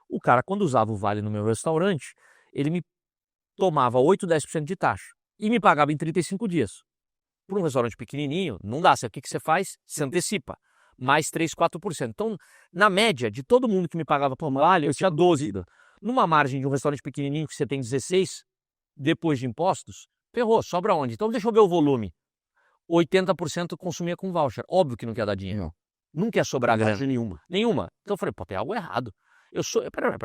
Speaker 2: O cara, quando usava o vale no meu restaurante, ele me tomava 8, 10% de taxa e me pagava em 35 dias. Para um restaurante pequenininho, não dá. O que você faz? Se antecipa. Mais 3, 4%. Então, na média, de todo mundo que me pagava por vale, eu tinha 12. Numa margem de um restaurante pequenininho que você tem 16, depois de impostos, ferrou, sobra onde? Então, deixa eu ver o volume. 80% consumia com voucher. Óbvio que não quer dar dinheiro. Não quer sobrar grana. Nenhuma. Então, eu falei, pô, tem algo errado.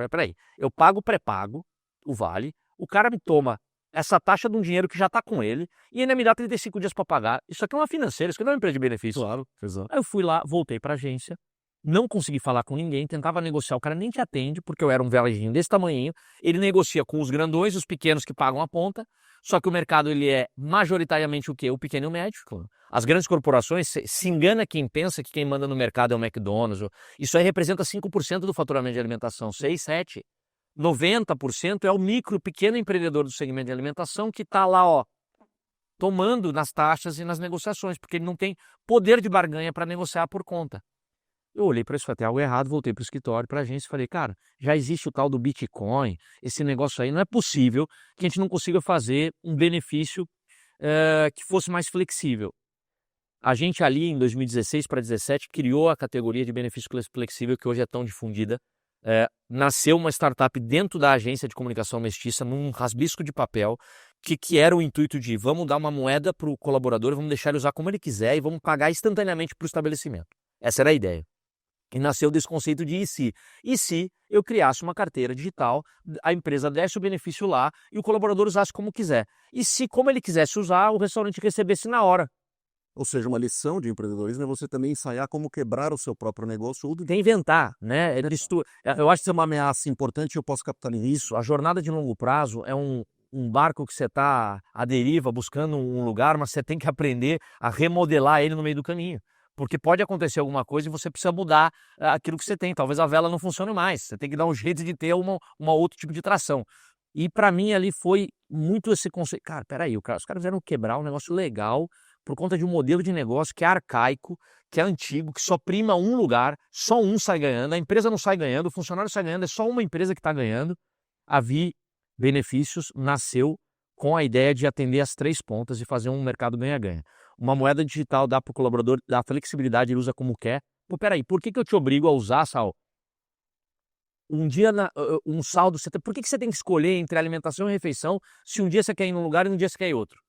Speaker 2: Peraí. Eu pago pré-pago, o vale, o cara me toma essa taxa de um dinheiro que já está com ele e ainda me dá 35 dias para pagar. Isso aqui é uma financeira, isso aqui não é uma empresa de benefício.
Speaker 3: Claro, exato.
Speaker 2: Aí eu fui lá, voltei para a agência, não consegui falar com ninguém, tentava negociar, o cara nem te atende, porque eu era um velhinho desse tamanhinho, ele negocia com os grandões, os pequenos que pagam a ponta, só que o mercado ele é majoritariamente o quê? O pequeno e o médio. As grandes corporações, se engana quem pensa que quem manda no mercado é o McDonald's, isso aí representa 5% do faturamento de alimentação, 6, 7%. 90% é o micro, pequeno empreendedor do segmento de alimentação que está lá, ó, tomando nas taxas e nas negociações, porque ele não tem poder de barganha para negociar por conta. Eu olhei para isso, falei, tem algo errado, voltei para o escritório, para a agência e falei, cara, já existe o tal do Bitcoin, esse negócio aí, não é possível que a gente não consiga fazer um benefício que fosse mais flexível. A gente ali, em 2016 para 2017, criou a categoria de benefício flexível, que hoje é tão difundida. Nasceu uma startup dentro da agência de comunicação mestiça, num rasbisco de papel, que era o intuito de vamos dar uma moeda para o colaborador, vamos deixar ele usar como ele quiser e vamos pagar instantaneamente para o estabelecimento. Essa era a ideia. E nasceu desse conceito de e se? E se eu criasse uma carteira digital, a empresa desse o benefício lá e o colaborador usasse como quiser? E se, como ele quisesse usar, o restaurante recebesse na hora?
Speaker 3: Ou seja, uma lição de empreendedorismo é você também ensaiar como quebrar o seu próprio negócio ou
Speaker 2: Tem inventar, né?
Speaker 3: Eu acho que isso é uma ameaça importante e eu posso capitalizar isso.
Speaker 2: A jornada de longo prazo é um barco que você está à deriva, buscando um lugar, mas você tem que aprender a remodelar ele no meio do caminho. Porque pode acontecer alguma coisa e você precisa mudar aquilo que você tem. Talvez a vela não funcione mais. Você tem que dar um jeito de ter uma outro tipo de tração. E para mim ali foi muito esse conceito. Cara, peraí, os caras vieram quebrar um negócio legal por conta de um modelo de negócio que é arcaico, que é antigo, que só prima um lugar, só um sai ganhando, a empresa não sai ganhando, o funcionário sai ganhando, é só uma empresa que está ganhando. A Vi Benefícios nasceu com a ideia de atender as 3 pontas e fazer um mercado ganha-ganha. Uma moeda digital dá para o colaborador, dá flexibilidade, ele usa como quer. Pô, peraí, por que eu te obrigo a usar, Sal? Um dia, um saldo, por que você tem que escolher entre alimentação e refeição se um dia você quer ir num lugar e um dia você quer ir em outro?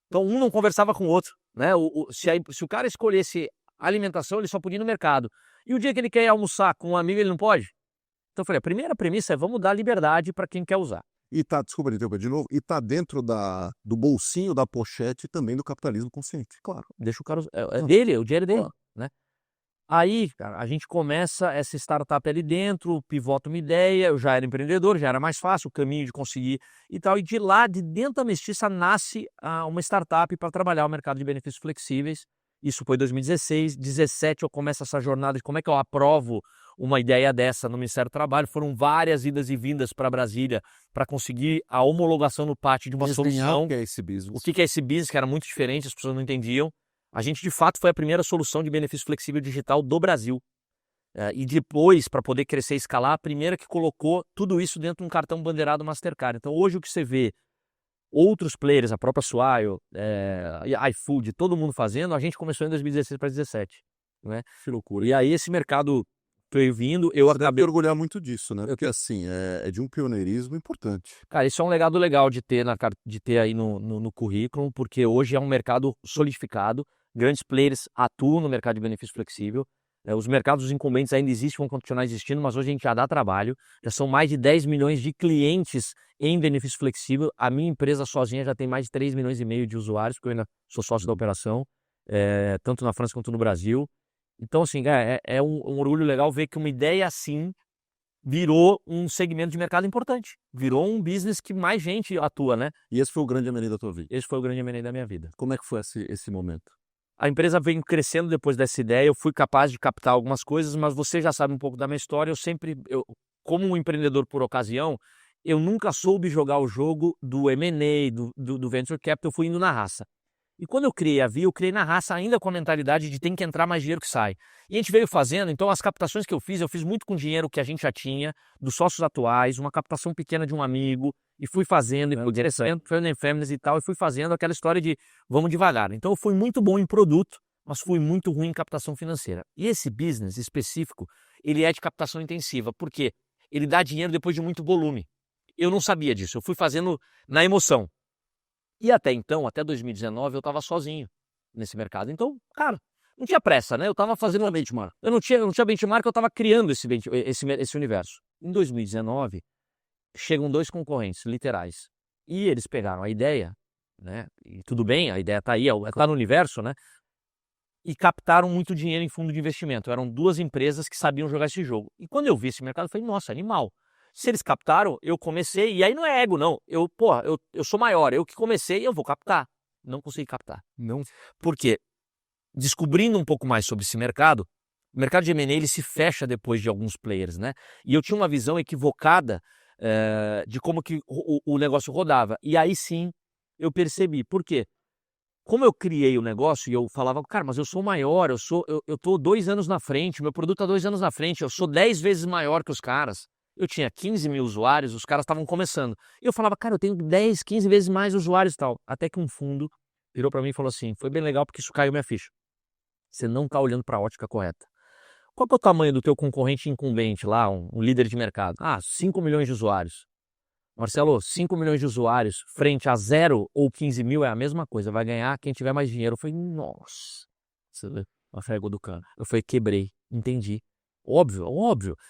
Speaker 2: Então, um não conversava com o outro, né? Se o cara escolhesse alimentação, ele só podia ir no mercado. E o dia que ele quer ir almoçar com um amigo, ele não pode? Então, eu falei, a primeira premissa é vamos dar liberdade para quem quer usar.
Speaker 3: E desculpa de novo, e tá dentro do bolsinho da pochete também do capitalismo consciente, claro.
Speaker 2: Deixa o cara, é dele, o dinheiro é dele, né? Aí, cara, a gente começa essa startup ali dentro, pivota uma ideia, eu já era empreendedor, já era mais fácil o caminho de conseguir e tal. E de lá, de dentro da Mestiça, nasce uma startup para trabalhar o mercado de benefícios flexíveis. Isso foi 2016, 2017 eu começo essa jornada de como é que eu aprovo uma ideia dessa no Ministério do Trabalho. Foram várias idas e vindas para Brasília para conseguir a homologação no pátio de uma solução.
Speaker 3: O que é esse business?
Speaker 2: O que é esse business, que era muito diferente, as pessoas não entendiam. A gente, de fato, foi a primeira solução de benefício flexível digital do Brasil. E depois, para poder crescer e escalar, a primeira que colocou tudo isso dentro de um cartão bandeirado Mastercard. Então, hoje o que você vê, outros players, a própria Swile, iFood, todo mundo fazendo, a gente começou em 2016 para 2017. Né?
Speaker 3: Que loucura.
Speaker 2: E aí esse mercado foi vindo, eu
Speaker 3: Você
Speaker 2: acabei...
Speaker 3: deve orgulhar muito disso, né? Porque assim, é de um pioneirismo importante.
Speaker 2: Cara, isso é um legado legal de ter aí no currículo, porque hoje é um mercado solidificado, grandes players atuam no mercado de benefício flexível, os mercados incumbentes ainda existem, vão continuar existindo, mas hoje a gente já dá trabalho, já são mais de 10 milhões de clientes em benefício flexível, a minha empresa sozinha já tem mais de 3,5 milhões de usuários, porque eu ainda sou sócio da operação, tanto na França quanto no Brasil. Então, assim, é um orgulho legal ver que uma ideia assim virou um segmento de mercado importante. Virou um business que mais gente atua, né?
Speaker 3: E esse foi o grande M&A da tua vida?
Speaker 2: Esse foi o grande M&A da minha vida.
Speaker 3: Como é que foi esse momento?
Speaker 2: A empresa veio crescendo depois dessa ideia, eu fui capaz de captar algumas coisas, mas você já sabe um pouco da minha história, como um empreendedor por ocasião, eu nunca soube jogar o jogo do M&A, do Venture Capital, eu fui indo na raça. E quando eu criei a Via, eu criei na raça ainda com a mentalidade de tem que entrar mais dinheiro que sai. E a gente veio fazendo, então as captações que eu fiz muito com dinheiro que a gente já tinha, dos sócios atuais, uma captação pequena de um amigo, e fui fazendo, e fui crescendo, Families e tal, e fui fazendo aquela história de vamos devagar. Então eu fui muito bom em produto, mas fui muito ruim em captação financeira. E esse business específico, ele é de captação intensiva, porque ele dá dinheiro depois de muito volume. Eu não sabia disso, eu fui fazendo na emoção. E até então, até 2019, eu estava sozinho nesse mercado. Então, cara, não tinha pressa, né? Eu estava fazendo uma benchmark. Eu não tinha benchmark, eu estava criando esse universo. Em 2019, chegam 2 concorrentes literais. E eles pegaram a ideia, né? E tudo bem, a ideia está aí, está no universo, né? E captaram muito dinheiro em fundo de investimento. Eram 2 empresas que sabiam jogar esse jogo. E quando eu vi esse mercado, eu falei, nossa, animal. Se eles captaram, eu comecei, e aí não é ego, não. Eu sou maior, eu que comecei, eu vou captar. Não consegui captar.
Speaker 1: Não.
Speaker 2: Por quê? Descobrindo um pouco mais sobre esse mercado, o mercado de M&A ele se fecha depois de alguns players, né? E eu tinha uma visão equivocada de como que o negócio rodava. E aí sim, eu percebi. Por quê? Como eu criei o negócio e eu falava, cara, mas eu sou maior, eu tô 2 anos na frente, meu produto tá 2 anos na frente, eu sou 10 vezes maior que os caras. Eu tinha 15 mil usuários, os caras estavam começando. E eu falava, cara, eu tenho 10, 15 vezes mais usuários e tal. Até que um fundo virou para mim e falou assim, foi bem legal porque isso caiu minha ficha. Você não está olhando para a ótica correta. Qual que é o tamanho do teu concorrente incumbente lá, um líder de mercado? 5 milhões de usuários. Marcelo, 5 milhões de usuários frente a 0 ou 15 mil é a mesma coisa. Vai ganhar quem tiver mais dinheiro. Eu falei, nossa. Você vê? A fregou do cano. Eu falei, quebrei. Entendi. Óbvio.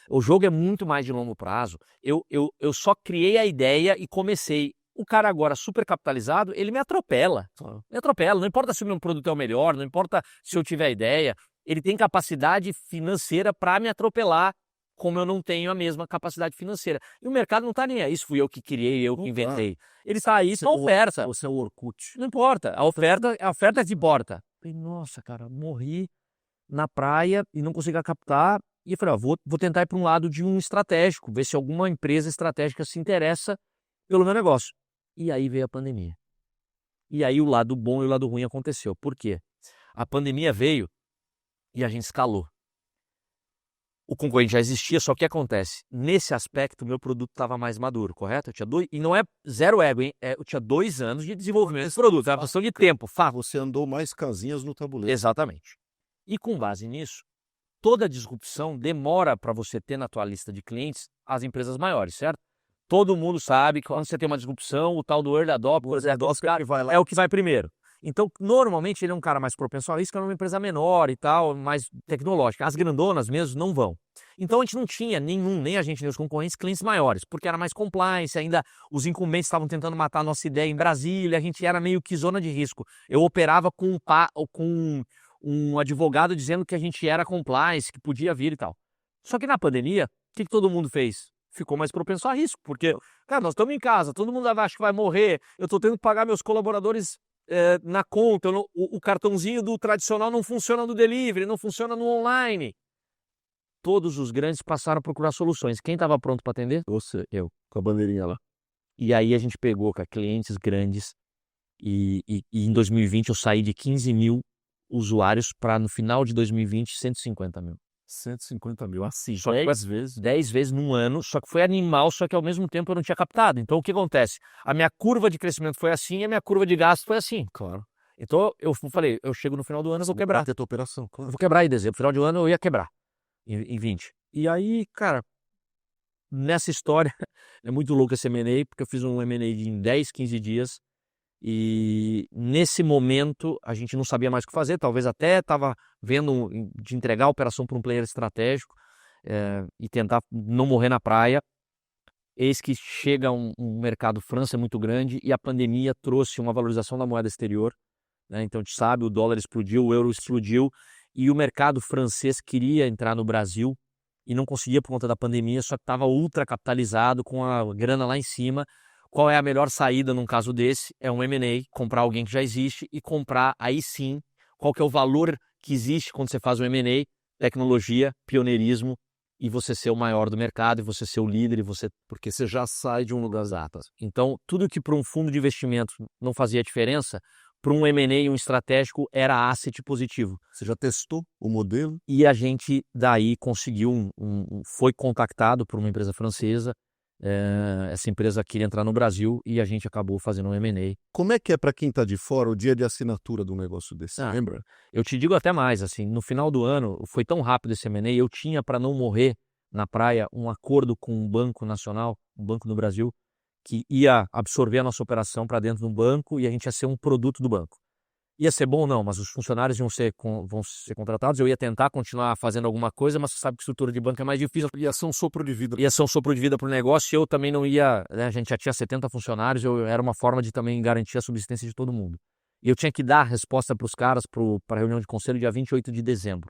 Speaker 2: O jogo é muito mais de longo prazo. Eu só criei a ideia e comecei. O cara agora super capitalizado, ele me atropela. Não importa se o meu produto é o melhor, não importa se eu tiver ideia. Ele tem capacidade financeira para me atropelar, como eu não tenho a mesma capacidade financeira. E o mercado não está nem aí. Isso fui eu que criei, eu que inventei. Ele está aí, só oferta.
Speaker 1: Você é o Orkut.
Speaker 2: Não importa. A oferta te importa. Falei, nossa, cara, morri na praia e não consegui captar. E eu falei, vou tentar ir para um lado de um estratégico, ver se alguma empresa estratégica se interessa pelo meu negócio. E aí veio a pandemia. E aí o lado bom e o lado ruim aconteceu. Por quê? A pandemia veio e a gente escalou. O concorrente já existia, só que acontece? Nesse aspecto, meu produto estava mais maduro, correto? Eu tinha e não é zero ego, hein? Eu tinha 2 anos de desenvolvimento desse produto, era uma questão de tempo.
Speaker 1: Você andou mais casinhas no tabuleiro.
Speaker 2: Exatamente. E com base nisso, toda disrupção demora para você ter na tua lista de clientes as empresas maiores, certo? Todo mundo sabe que quando você tem uma disrupção, o tal do early adopter é o que vai primeiro. Então, normalmente, ele é um cara mais propenso a risco, é uma empresa menor e tal, mais tecnológica. As grandonas mesmo não vão. Então, a gente não tinha nem a gente, nem os concorrentes, clientes maiores, porque era mais compliance, ainda os incumbentes estavam tentando matar a nossa ideia em Brasília, a gente era meio que zona de risco. Eu operava com um advogado dizendo que a gente era compliance, que podia vir e tal. Só que na pandemia, o que todo mundo fez? Ficou mais propenso a risco, porque, cara, nós estamos em casa, todo mundo acha que vai morrer, eu estou tendo que pagar meus colaboradores na conta, o cartãozinho do tradicional não funciona no delivery, não funciona no online. Todos os grandes passaram a procurar soluções. Quem estava pronto para atender?
Speaker 1: Eu, com a bandeirinha lá.
Speaker 2: E aí a gente pegou com clientes grandes e em 2020 eu saí de 15 mil usuários para no final de 2020 150 mil.
Speaker 1: 150 mil, assim,
Speaker 2: Só
Speaker 1: 10 vezes.
Speaker 2: 10 vezes num ano, só que foi animal, só que ao mesmo tempo eu não tinha captado. Então o que acontece? A minha curva de crescimento foi assim e a minha curva de gasto foi assim.
Speaker 1: Claro.
Speaker 2: Então eu falei, eu chego no final do ano, eu vou quebrar.
Speaker 1: Ter tua operação, claro.
Speaker 2: Eu vou quebrar em dezembro, final de ano eu ia quebrar, em 20. E aí, cara, nessa história, é muito louco esse M&A, porque eu fiz um M&A em 10, 15 dias, e nesse momento a gente não sabia mais o que fazer, talvez até estava vendo de entregar a operação para um player estratégico e tentar não morrer na praia. Eis que chega um mercado França muito grande e a pandemia trouxe uma valorização da moeda exterior, né? Então a gente sabe, o dólar explodiu, o euro explodiu e o mercado francês queria entrar no Brasil e não conseguia por conta da pandemia, só que estava ultra capitalizado com a grana lá em cima. Qual é a melhor saída num caso desse? É um M&A, comprar alguém que já existe e comprar aí sim qual que é o valor que existe quando você faz um M&A, tecnologia, pioneirismo, e você ser o maior do mercado, e você ser o líder,
Speaker 3: Porque você já sai de um lugar exato.
Speaker 2: Então, tudo que para um fundo de investimento não fazia diferença, para um M&A e um estratégico era asset positivo.
Speaker 3: Você já testou o modelo?
Speaker 2: E a gente daí conseguiu, foi contactado por uma empresa francesa, essa empresa queria entrar no Brasil e a gente acabou fazendo um M&A.
Speaker 3: Como é que é para quem está de fora o dia de assinatura de um negócio desse?
Speaker 2: Ah,
Speaker 3: Lembra?
Speaker 2: Eu te digo até mais, assim, no final do ano, foi tão rápido esse M&A, eu tinha para não morrer na praia um acordo com um banco nacional, um banco no Brasil, que ia absorver a nossa operação para dentro do banco e a gente ia ser um produto do banco. Ia ser bom não, mas os funcionários vão ser contratados, eu ia tentar continuar fazendo alguma coisa, mas você sabe que estrutura de banco é mais difícil.
Speaker 3: Ia ser um sopro de vida.
Speaker 2: Ia ser um sopro de vida para o negócio e eu também não ia, né, a gente já tinha 70 funcionários, era uma forma de também garantir a subsistência de todo mundo. E eu tinha que dar a resposta para os caras para a reunião de conselho dia 28 de dezembro.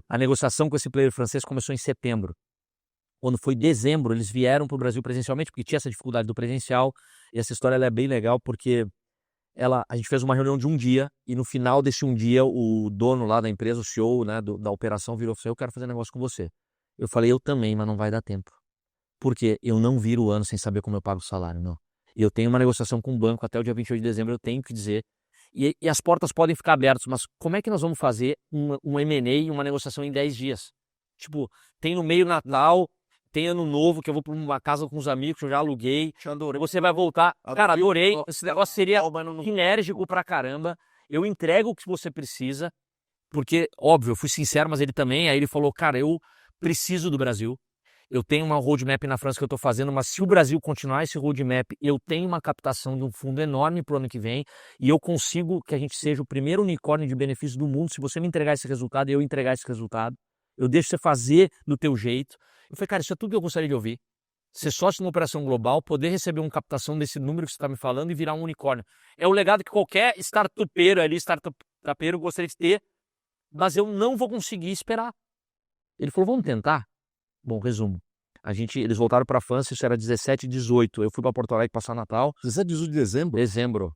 Speaker 2: A negociação com esse player francês começou em setembro. Quando foi dezembro, eles vieram para o Brasil presencialmente, porque tinha essa dificuldade do presencial, e essa história ela é bem legal, porque a gente fez uma reunião de um dia, e no final desse um dia, o dono lá da empresa, o CEO, né, da operação, virou e falou: eu quero fazer negócio com você. Eu falei: eu também, mas não vai dar tempo. Porque eu não viro o ano sem saber como eu pago o salário, não. Eu tenho uma negociação com o banco até o dia 28 de dezembro, eu tenho que dizer. E as portas podem ficar abertas, mas como é que nós vamos fazer um M&A e uma negociação em 10 dias? Tipo, tem no meio Natal, tem Ano Novo, que eu vou para uma casa com os amigos, eu já aluguei. Você vai voltar. Cara, adorei. Esse negócio seria enérgico pra caramba. Eu entrego o que você precisa, porque, óbvio, eu fui sincero, mas ele também. Aí ele falou: cara, eu preciso do Brasil. Eu tenho uma roadmap na França que eu estou fazendo, mas se o Brasil continuar esse roadmap, eu tenho uma captação de um fundo enorme para o ano que vem e eu consigo que a gente seja o primeiro unicórnio de benefício do mundo. Se você me entregar esse resultado e eu entregar esse resultado, eu deixo você fazer do teu jeito. Eu falei: cara, isso é tudo que eu gostaria de ouvir. Ser sócio numa operação global, poder receber uma captação desse número que você está me falando e virar um unicórnio. É o legado que qualquer startupeiro gostaria de ter, mas eu não vou conseguir esperar. Ele falou: vamos tentar? Bom, resumo. Eles voltaram para a França, isso era 17 e 18. Eu fui para Porto Alegre passar Natal.
Speaker 3: 17 e 18 de dezembro?
Speaker 2: Dezembro.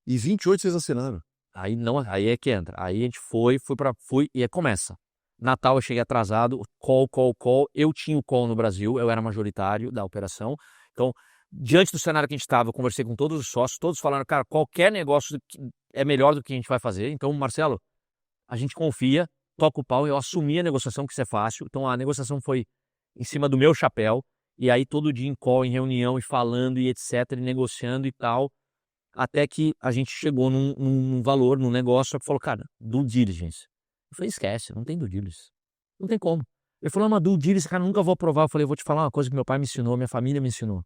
Speaker 3: E 28 vocês assinaram?
Speaker 2: Aí é que entra. Aí a gente foi e aí começa. Natal eu cheguei atrasado, call. Eu tinha o call no Brasil, eu era majoritário da operação. Então, diante do cenário que a gente estava, eu conversei com todos os sócios, todos falaram: cara, qualquer negócio é melhor do que a gente vai fazer. Então, Marcelo, a gente confia, toca o pau. Eu assumi a negociação, que isso é fácil. Então, a negociação foi em cima do meu chapéu, e aí todo dia em call, em reunião, e falando, e etc, e negociando e tal, até que a gente chegou num valor, num negócio, que falou: cara, due diligence. Eu falei: esquece, não tem due diligence. Não tem como. Ele falou: mas due diligence, cara, nunca vou aprovar. Eu falei: vou te falar uma coisa que meu pai me ensinou, minha família me ensinou.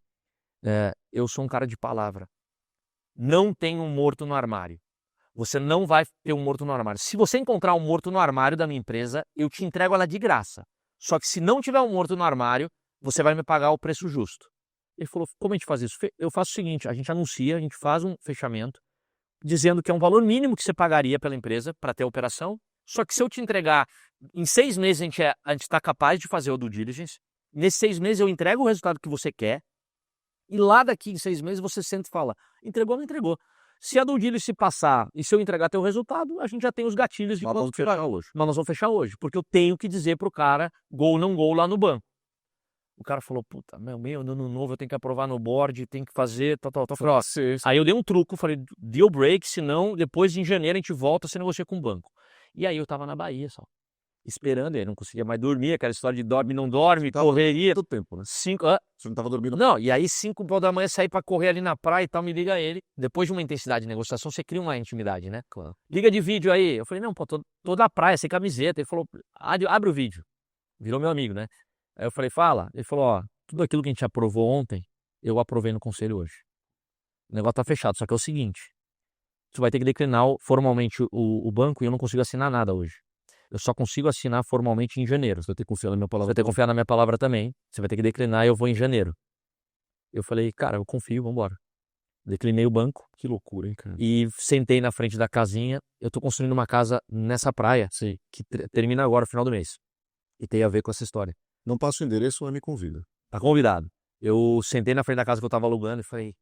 Speaker 2: Eu sou um cara de palavra. Não tem um morto no armário. Você não vai ter um morto no armário. Se você encontrar um morto no armário da minha empresa, eu te entrego ela de graça. Só que se não tiver um morto no armário, você vai me pagar o preço justo. Ele falou: como a gente faz isso? Eu faço o seguinte: a gente anuncia, a gente faz um fechamento, dizendo que é um valor mínimo que você pagaria pela empresa para ter a operação. Só que se eu te entregar, em 6 meses a gente está capaz de fazer o due diligence. Nesses 6 meses eu entrego o resultado que você quer. E lá daqui em 6 meses você senta e fala: entregou ou não entregou? Se a due diligence passar e se eu entregar teu resultado, a gente já tem os gatilhos de
Speaker 3: Mas vamos fechar hoje.
Speaker 2: Mas nós vamos fechar hoje, porque eu tenho que dizer pro cara gol não gol lá no banco. O cara falou: puta, meu ano novo, eu tenho que aprovar no board, tem que fazer, tal. Falei: ó, aí eu dei um truco, falei: deal break, senão depois de janeiro a gente volta, você negocia com o banco. E aí eu tava na Bahia só, esperando, ele não conseguia mais dormir, aquela história de dorme, não dorme, correria.
Speaker 3: Todo tempo, né?
Speaker 2: Você
Speaker 3: não tava dormindo?
Speaker 2: Não, e aí 5 da manhã sair pra correr ali na praia e tal, me liga ele. Depois de uma intensidade de negociação, você cria uma intimidade, né?
Speaker 3: Claro.
Speaker 2: Liga de vídeo aí. Eu falei: não, pô, tô da praia, sem camiseta. Ele falou: abre o vídeo. Virou meu amigo, né? Aí eu falei: fala. Ele falou: ó, tudo aquilo que a gente aprovou ontem, eu aprovei no conselho hoje. O negócio tá fechado, só que é o seguinte: você vai ter que declinar formalmente o banco e eu não consigo assinar nada hoje. Eu só consigo assinar formalmente em janeiro.
Speaker 3: Você vai ter que confiar na minha palavra.
Speaker 2: Você vai ter que confiar na minha palavra também. Você vai ter que declinar e eu vou em janeiro. Eu falei: cara, eu confio, vambora. Declinei o banco.
Speaker 3: Que loucura, hein, cara?
Speaker 2: E sentei na frente da casinha. Eu tô construindo uma casa nessa praia,
Speaker 3: Sim.
Speaker 2: que termina agora, no final do mês. E tem a ver com essa história.
Speaker 3: Não passa o endereço, mas me convida.
Speaker 2: Tá convidado. Eu sentei na frente da casa que eu tava alugando e falei: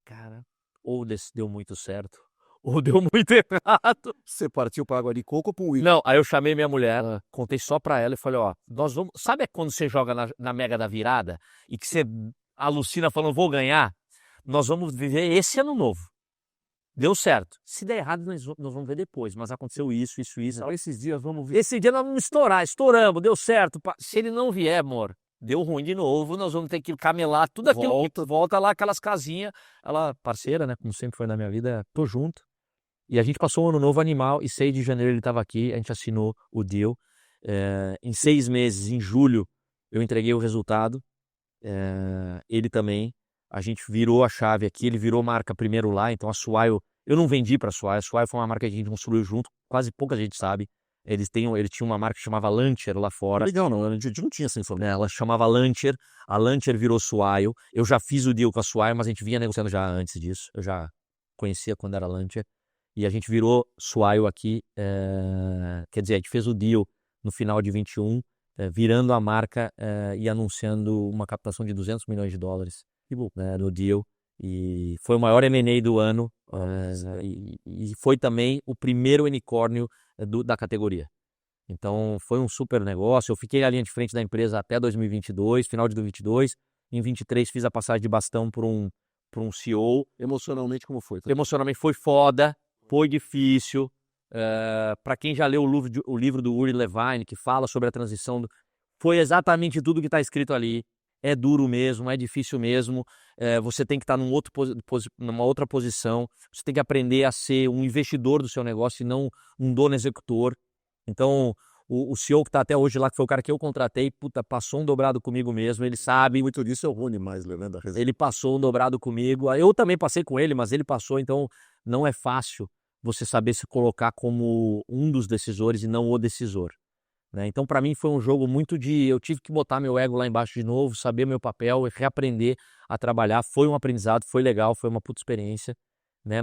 Speaker 2: cara, ou deu muito certo, ou deu muito errado.
Speaker 3: Você partiu para água de coco ou para um
Speaker 2: Não, aí eu chamei minha mulher, contei só pra ela e falei, ó, nós vamos... Sabe quando você joga na mega da virada e que você alucina falando, vou ganhar? Nós vamos viver esse ano novo. Deu certo. Se der errado, nós vamos ver depois. Mas aconteceu isso.
Speaker 3: Então, esses dias vamos ver.
Speaker 2: Esse dia nós vamos estourar. Estouramos, deu certo. Se ele não vier, amor, deu ruim de novo. Nós vamos ter que camelar tudo aquilo. Volta lá, aquelas casinhas. Ela, parceira, né? Como sempre foi na minha vida, tô junto. E a gente passou um ano novo animal. E 6 de janeiro ele estava aqui. A gente assinou o deal. Em 6 meses, em julho, eu entreguei o resultado. Ele também. A gente virou a chave aqui, ele virou marca primeiro lá, então a Swile, eu não vendi para a Swile foi uma marca que a gente construiu junto, quase pouca gente sabe. Ele tinha uma marca que chamava Launcher lá fora.
Speaker 3: Legal, não, a gente não tinha essa informação.
Speaker 2: Ela chamava Launcher, a Launcher virou Swile. Eu já fiz o deal com a Swile, mas a gente vinha negociando já antes disso, eu já conhecia quando era Launcher. E a gente virou Swile aqui, quer dizer, a gente fez o deal no final de 21, virando a marca e anunciando uma captação de $200 milhões. No deal, e foi o maior M&A do ano, e foi também o primeiro unicórnio da categoria. Então foi um super negócio. Eu fiquei na linha de frente da empresa até 2022, final de 2022. Em 23 fiz a passagem de bastão por um CEO.
Speaker 3: Emocionalmente, como foi?
Speaker 2: Emocionalmente foi foda, foi difícil. Para quem já leu o livro do Uri Levine, que fala sobre a transição, foi exatamente tudo que está escrito ali. É duro mesmo, é difícil mesmo, você tem que estar numa outra posição, você tem que aprender a ser um investidor do seu negócio e não um dono executor. Então, o CEO que está até hoje lá, que foi o cara que eu contratei, passou um dobrado comigo mesmo, ele sabe.
Speaker 3: Muito disso é o Rony Meisler, né?
Speaker 2: Ele passou um dobrado comigo, eu também passei com ele, mas ele passou, então não é fácil você saber se colocar como um dos decisores e não o decisor. Então, para mim, foi um jogo muito eu tive que botar meu ego lá embaixo de novo, saber meu papel e reaprender a trabalhar. Foi um aprendizado, foi legal, foi uma puta experiência.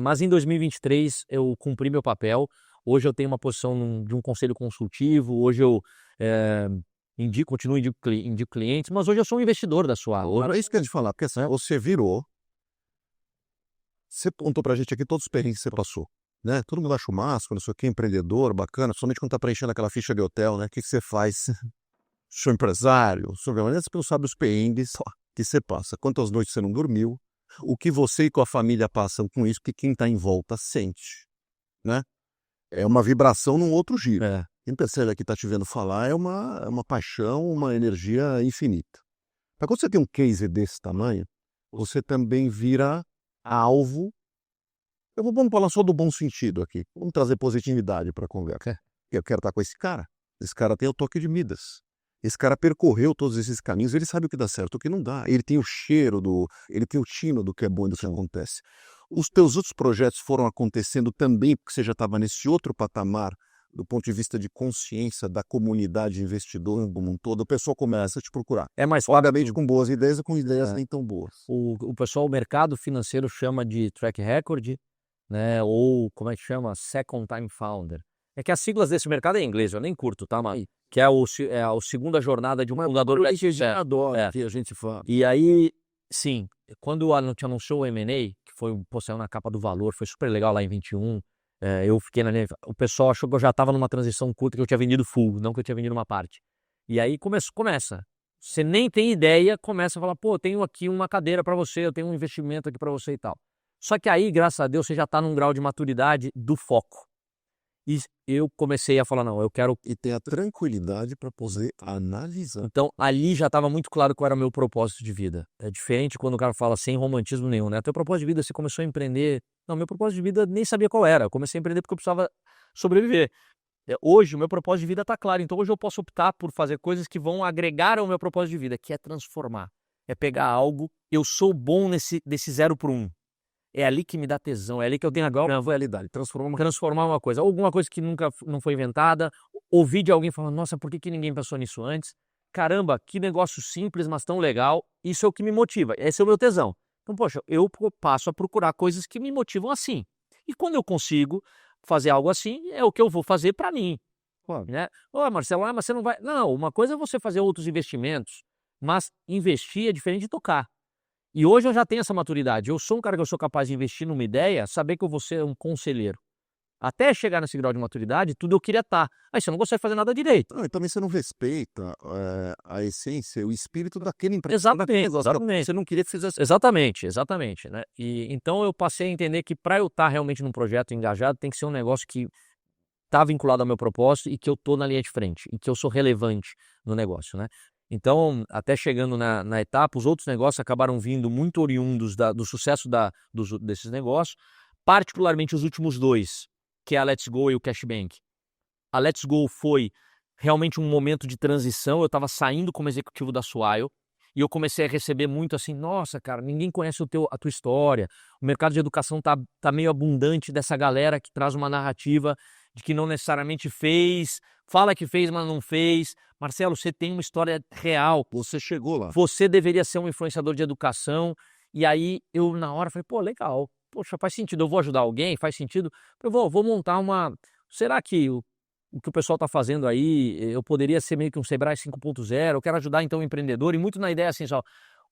Speaker 2: Mas em 2023, eu cumpri meu papel. Hoje eu tenho uma posição de um conselho consultivo, hoje eu continuo indico clientes, mas hoje eu sou um investidor da sua.
Speaker 3: É isso que eu ia te falar, porque assim, você virou, você contou pra gente aqui todos os perrengues que você passou. Né? Todo mundo acha o máximo, não sei o que, empreendedor, bacana, somente quando tá preenchendo aquela ficha de hotel, né? O que você faz? Sou empresário, você não sabe os perrengues que você passa, quantas noites você não dormiu, o que você e tua família passam com isso, que quem tá em volta sente, né? É uma vibração num outro giro. Quem percebe aqui tá te vendo falar é uma paixão, uma energia infinita. Mas quando você tem um case desse tamanho, você também vira alvo. Vamos falar só do bom sentido aqui. Vamos trazer positividade para a conversa. Eu quero estar com esse cara. Esse cara tem o toque de Midas. Esse cara percorreu todos esses caminhos. Ele sabe o que dá certo, o que não dá. Ele tem o cheiro ele tem o tino do que é bom e do que acontece. Os teus outros projetos foram acontecendo também porque você já estava nesse outro patamar do ponto de vista de consciência da comunidade investidora como um todo. O pessoal começa a te procurar.
Speaker 2: É mais
Speaker 3: obviamente com boas ideias ou com ideias nem tão boas.
Speaker 2: O pessoal, o mercado financeiro chama de track record, né? Ou como é que chama? Second time founder. É que as siglas desse mercado é em inglês, eu nem curto, tá, mano? Que é a segunda jornada de um fundador.
Speaker 3: Que a gente fala.
Speaker 2: E aí, sim, quando a gente anunciou o M&A, que foi, saiu na capa do Valor, foi super legal lá em 21, eu fiquei o pessoal achou que eu já estava numa transição curta, que eu tinha vendido full, não que eu tinha vendido uma parte. E aí começa. Você nem tem ideia, começa a falar, pô, eu tenho aqui uma cadeira para você, eu tenho um investimento aqui para você e tal. Só que aí, graças a Deus, você já está num grau de maturidade do foco. E eu comecei a falar, não, eu quero...
Speaker 3: E ter a tranquilidade para poder analisar.
Speaker 2: Então, ali já estava muito claro qual era o meu propósito de vida. É diferente quando o cara fala sem romantismo nenhum, né? Teu propósito de vida, você começou a empreender... Não, meu propósito de vida nem sabia qual era. Eu comecei a empreender porque eu precisava sobreviver. Hoje, o meu propósito de vida está claro. Então, hoje eu posso optar por fazer coisas que vão agregar ao meu propósito de vida, que é transformar. É pegar algo... Eu sou bom desse 0 para 1. É ali que me dá tesão, é ali que eu tenho agora uma realidade, transformar uma coisa, alguma coisa que nunca não foi inventada, ouvir de alguém falando, nossa, por que ninguém pensou nisso antes? Caramba, que negócio simples, mas tão legal, isso é o que me motiva, esse é o meu tesão. Então, poxa, eu passo a procurar coisas que me motivam assim. E quando eu consigo fazer algo assim, é o que eu vou fazer para mim. Né? Marcelo, mas você não vai... Não, uma coisa é você fazer outros investimentos, mas investir é diferente de tocar. E hoje eu já tenho essa maturidade. Eu sou um cara que eu sou capaz de investir numa ideia, saber que eu vou ser um conselheiro. Até chegar nesse grau de maturidade, tudo eu queria estar. Aí você não consegue fazer nada direito.
Speaker 1: Não, e também você não respeita a essência, o espírito daquele empreendedor.
Speaker 2: Exatamente, exatamente.
Speaker 1: Você não queria que fizesse.
Speaker 2: Exatamente, né? E então eu passei a entender que para eu estar realmente num projeto engajado, tem que ser um negócio que está vinculado ao meu propósito e que eu tô na linha de frente, e que eu sou relevante no negócio, né? Então, até chegando na etapa, os outros negócios acabaram vindo muito oriundos do sucesso desses negócios, particularmente os últimos dois, que é a Let's Go e o Cashbank. A Let's Go foi realmente um momento de transição. Eu estava saindo como executivo da Swile e eu comecei a receber muito assim, nossa, cara, ninguém conhece a tua história. O mercado de educação tá meio abundante dessa galera que traz uma narrativa de que não necessariamente fez, fala que fez, mas não fez. Marcelo, você tem uma história real.
Speaker 1: Você chegou lá.
Speaker 2: Você deveria ser um influenciador de educação. E aí eu, na hora, falei, pô, legal. Poxa, faz sentido. Eu vou ajudar alguém? Faz sentido? Eu vou montar uma... Será que o que o pessoal está fazendo aí, eu poderia ser meio que um Sebrae 5.0? Eu quero ajudar, então, o empreendedor. E muito na ideia assim, só,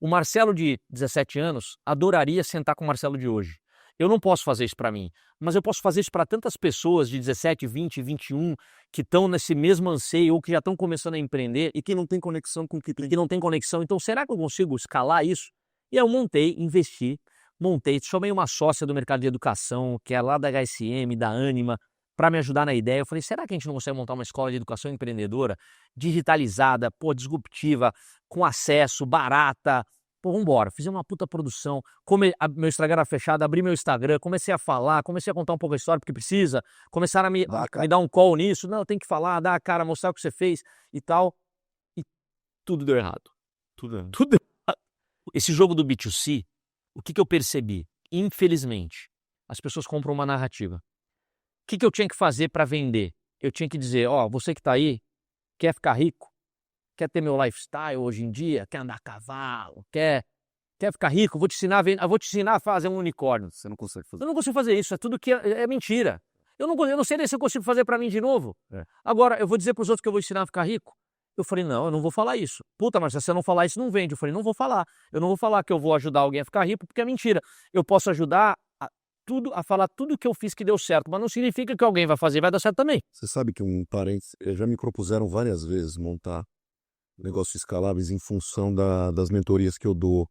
Speaker 2: o Marcelo de 17 anos adoraria sentar com o Marcelo de hoje. Eu não posso fazer isso para mim, mas eu posso fazer isso para tantas pessoas de 17, 20, 21 que estão nesse mesmo anseio ou que já estão começando a empreender
Speaker 1: E que não tem conexão com o que tem.
Speaker 2: que não tem conexão. Então, será que eu consigo escalar isso? E aí eu investi, chamei uma sócia do mercado de educação, que é lá da HSM, da Anima, para me ajudar na ideia. Eu falei, será que a gente não consegue montar uma escola de educação empreendedora, digitalizada, disruptiva, com acesso, barata? Pô, vambora, fiz uma puta produção, meu Instagram era fechado, abri meu Instagram, comecei a falar, comecei a contar um pouco a história porque precisa, começaram a me dar um call nisso, não, tem que falar, dar a cara, mostrar o que você fez e tal, e tudo deu errado. Tudo deu errado. Esse jogo do B2C, o que eu percebi? Infelizmente, as pessoas compram uma narrativa. O que eu tinha que fazer para vender? Eu tinha que dizer, ó, você que tá aí, quer ficar rico? Quer ter meu lifestyle hoje em dia? Quer andar a cavalo? Quer ficar rico? Eu vou te ensinar a fazer um unicórnio.
Speaker 1: Você não consegue fazer.
Speaker 2: Eu não consigo fazer isso, é tudo que é mentira. Eu não sei nem se eu consigo fazer para mim de novo. Agora, eu vou dizer para os outros que eu vou ensinar a ficar rico? Eu falei, não, eu não vou falar isso. Puta, mas se você não falar isso, não vende. Eu falei, não vou falar. Eu não vou falar que eu vou ajudar alguém a ficar rico, porque é mentira. Eu posso ajudar a falar tudo que eu fiz que deu certo, mas não significa que alguém vai fazer e vai dar certo também.
Speaker 1: Você sabe que um parênteses, já me propuseram várias vezes montar negócios escaláveis em função das mentorias que eu dou.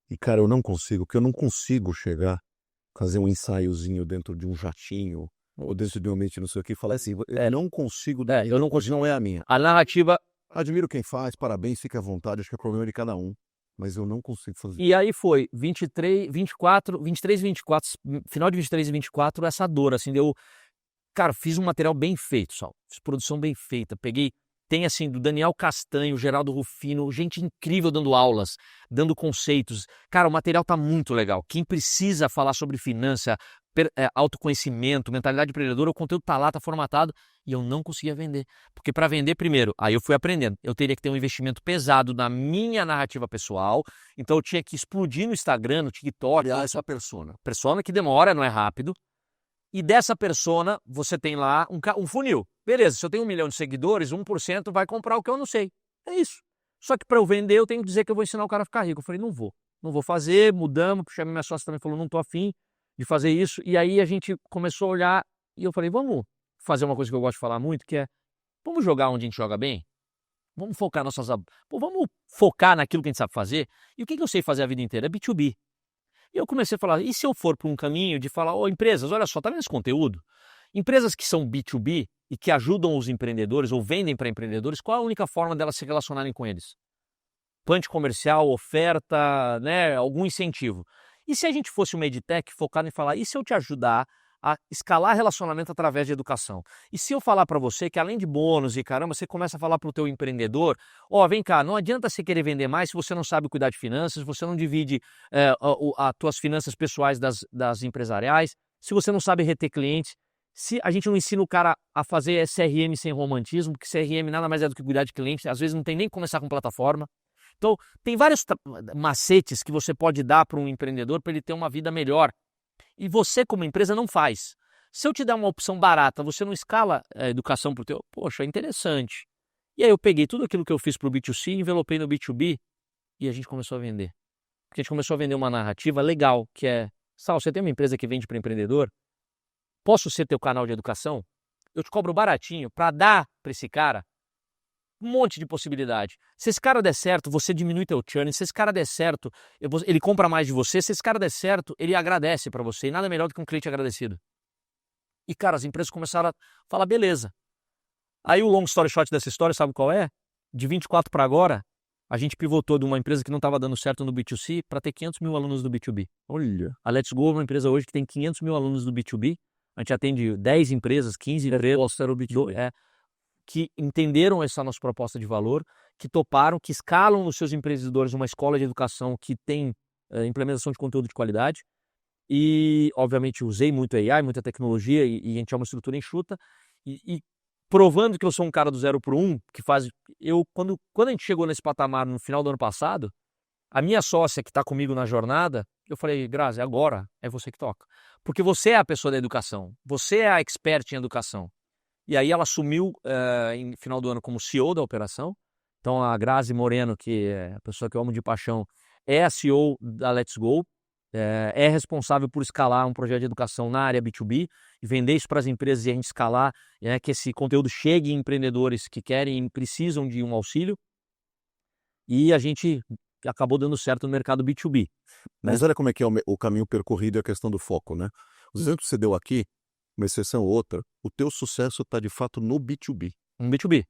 Speaker 1: E, cara, eu não consigo, porque eu não consigo chegar, fazer um ensaiozinho dentro de um jatinho, ou dentro de um ambiente não sei o que, e falar assim, eu não consigo, não é a minha.
Speaker 2: A narrativa...
Speaker 1: Admiro quem faz, parabéns, fique à vontade, acho que é problema de cada um, mas eu não consigo fazer.
Speaker 2: E aí foi 23, 24, final de 23 e 24, essa dor, assim, Cara, fiz um material bem feito, Sal. Fiz produção bem feita, tem assim, do Daniel Castanho, Geraldo Rufino, gente incrível dando aulas, dando conceitos. Cara, o material tá muito legal. Quem precisa falar sobre finança, autoconhecimento, mentalidade empreendedora, o conteúdo tá lá, tá formatado, e eu não conseguia vender. Porque para vender, primeiro, aí eu fui aprendendo, eu teria que ter um investimento pesado na minha narrativa pessoal, então eu tinha que explodir no Instagram, no TikTok.
Speaker 1: Essa persona.
Speaker 2: Persona que demora, não é rápido. E dessa persona, você tem lá um funil. Beleza, se eu tenho 1 milhão de seguidores, 1% vai comprar o que eu não sei. É isso. Só que para eu vender, eu tenho que dizer que eu vou ensinar o cara a ficar rico. Eu falei, não vou fazer, mudamos, chamei minha sócia também, falou, não tô afim de fazer isso. E aí a gente começou a olhar e eu falei, vamos fazer uma coisa que eu gosto de falar muito, que é, vamos jogar onde a gente joga bem? Vamos focar vamos focar naquilo que a gente sabe fazer? E o que eu sei fazer a vida inteira? É B2B. E eu comecei a falar, e se eu for para um caminho de falar, empresas, olha só, tá vendo esse conteúdo? Empresas que são B2B e que ajudam os empreendedores ou vendem para empreendedores, qual é a única forma delas se relacionarem com eles? Punch comercial, oferta, né, algum incentivo. E se a gente fosse uma edtech focada em falar, e se eu te ajudar a escalar relacionamento através de educação? E se eu falar para você que além de bônus e caramba, você começa a falar para o teu empreendedor, vem cá, não adianta você querer vender mais se você não sabe cuidar de finanças, se você não divide as tuas finanças pessoais das empresariais, se você não sabe reter clientes, se a gente não ensina o cara a fazer SRM sem romantismo, porque CRM nada mais é do que cuidar de cliente, às vezes não tem nem que começar com plataforma. Então, tem vários macetes que você pode dar para um empreendedor para ele ter uma vida melhor. E você, como empresa, não faz. Se eu te der uma opção barata, você não escala a educação para o teu... Poxa, é interessante. E aí eu peguei tudo aquilo que eu fiz para o B2C, envelopei no B2B e a gente começou a vender. porque a gente começou a vender uma narrativa legal, que é, Sal, você tem uma empresa que vende para empreendedor? Posso ser teu canal de educação? Eu te cobro baratinho para dar para esse cara um monte de possibilidade. Se esse cara der certo, você diminui teu churn. Se esse cara der certo, ele compra mais de você. Se esse cara der certo, ele agradece para você. E nada melhor do que um cliente agradecido. E, cara, as empresas começaram a falar, beleza. Aí o long story short dessa história, sabe qual é? De 24 para agora, a gente pivotou de uma empresa que não estava dando certo no B2C para ter 500 mil alunos do B2B.
Speaker 3: Olha.
Speaker 2: A Let's Go é uma empresa hoje que tem 500 mil alunos do B2B. A gente atende 10 empresas, 15 empresas.
Speaker 3: Era o B2B.
Speaker 2: Que entenderam essa nossa proposta de valor, que toparam, que escalam nos seus empreendedores uma escola de educação que tem implementação de conteúdo de qualidade. E, obviamente, usei muito AI, muita tecnologia, e a gente é uma estrutura enxuta. E provando que eu sou um cara do 0 para 1, que faz... Quando a gente chegou nesse patamar no final do ano passado, a minha sócia que está comigo na jornada, eu falei, Grazi, agora é você que toca. Porque você é a pessoa da educação, você é a expert em educação. E aí ela assumiu em final do ano como CEO da operação. Então a Grazi Moreno, que é a pessoa que eu amo de paixão, é a CEO da Let's Go, é responsável por escalar um projeto de educação na área B2B e vender isso para as empresas e a gente escalar, que esse conteúdo chegue em empreendedores que querem e precisam de um auxílio. E a gente acabou dando certo no mercado B2B.
Speaker 3: Mas olha como é que é o caminho percorrido e a questão do foco, né? Os exemplos que você deu aqui, uma exceção ou outra, o teu sucesso está de fato no B2B.
Speaker 2: Um B2B.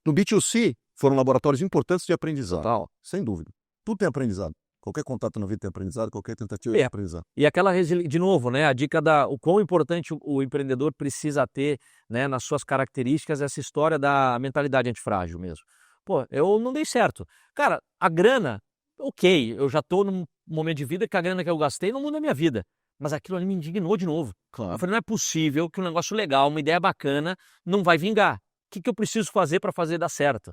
Speaker 3: No B2C, foram laboratórios importantes de aprendizado.
Speaker 2: Total.
Speaker 3: Sem dúvida. Tudo tem aprendizado. Qualquer contato na vida tem aprendizado, qualquer tentativa de aprendizado.
Speaker 2: E aquela de novo, né? A dica o quão importante o empreendedor precisa ter, né, nas suas características, essa história da mentalidade antifrágil mesmo. Pô, eu não dei certo. Cara, a grana, ok, eu já tô num momento de vida que a grana que eu gastei não muda a minha vida. Mas aquilo ali me indignou de novo.
Speaker 3: Claro.
Speaker 2: Eu falei, não é possível que um negócio legal, uma ideia bacana, não vai vingar. O que eu preciso fazer para fazer dar certo?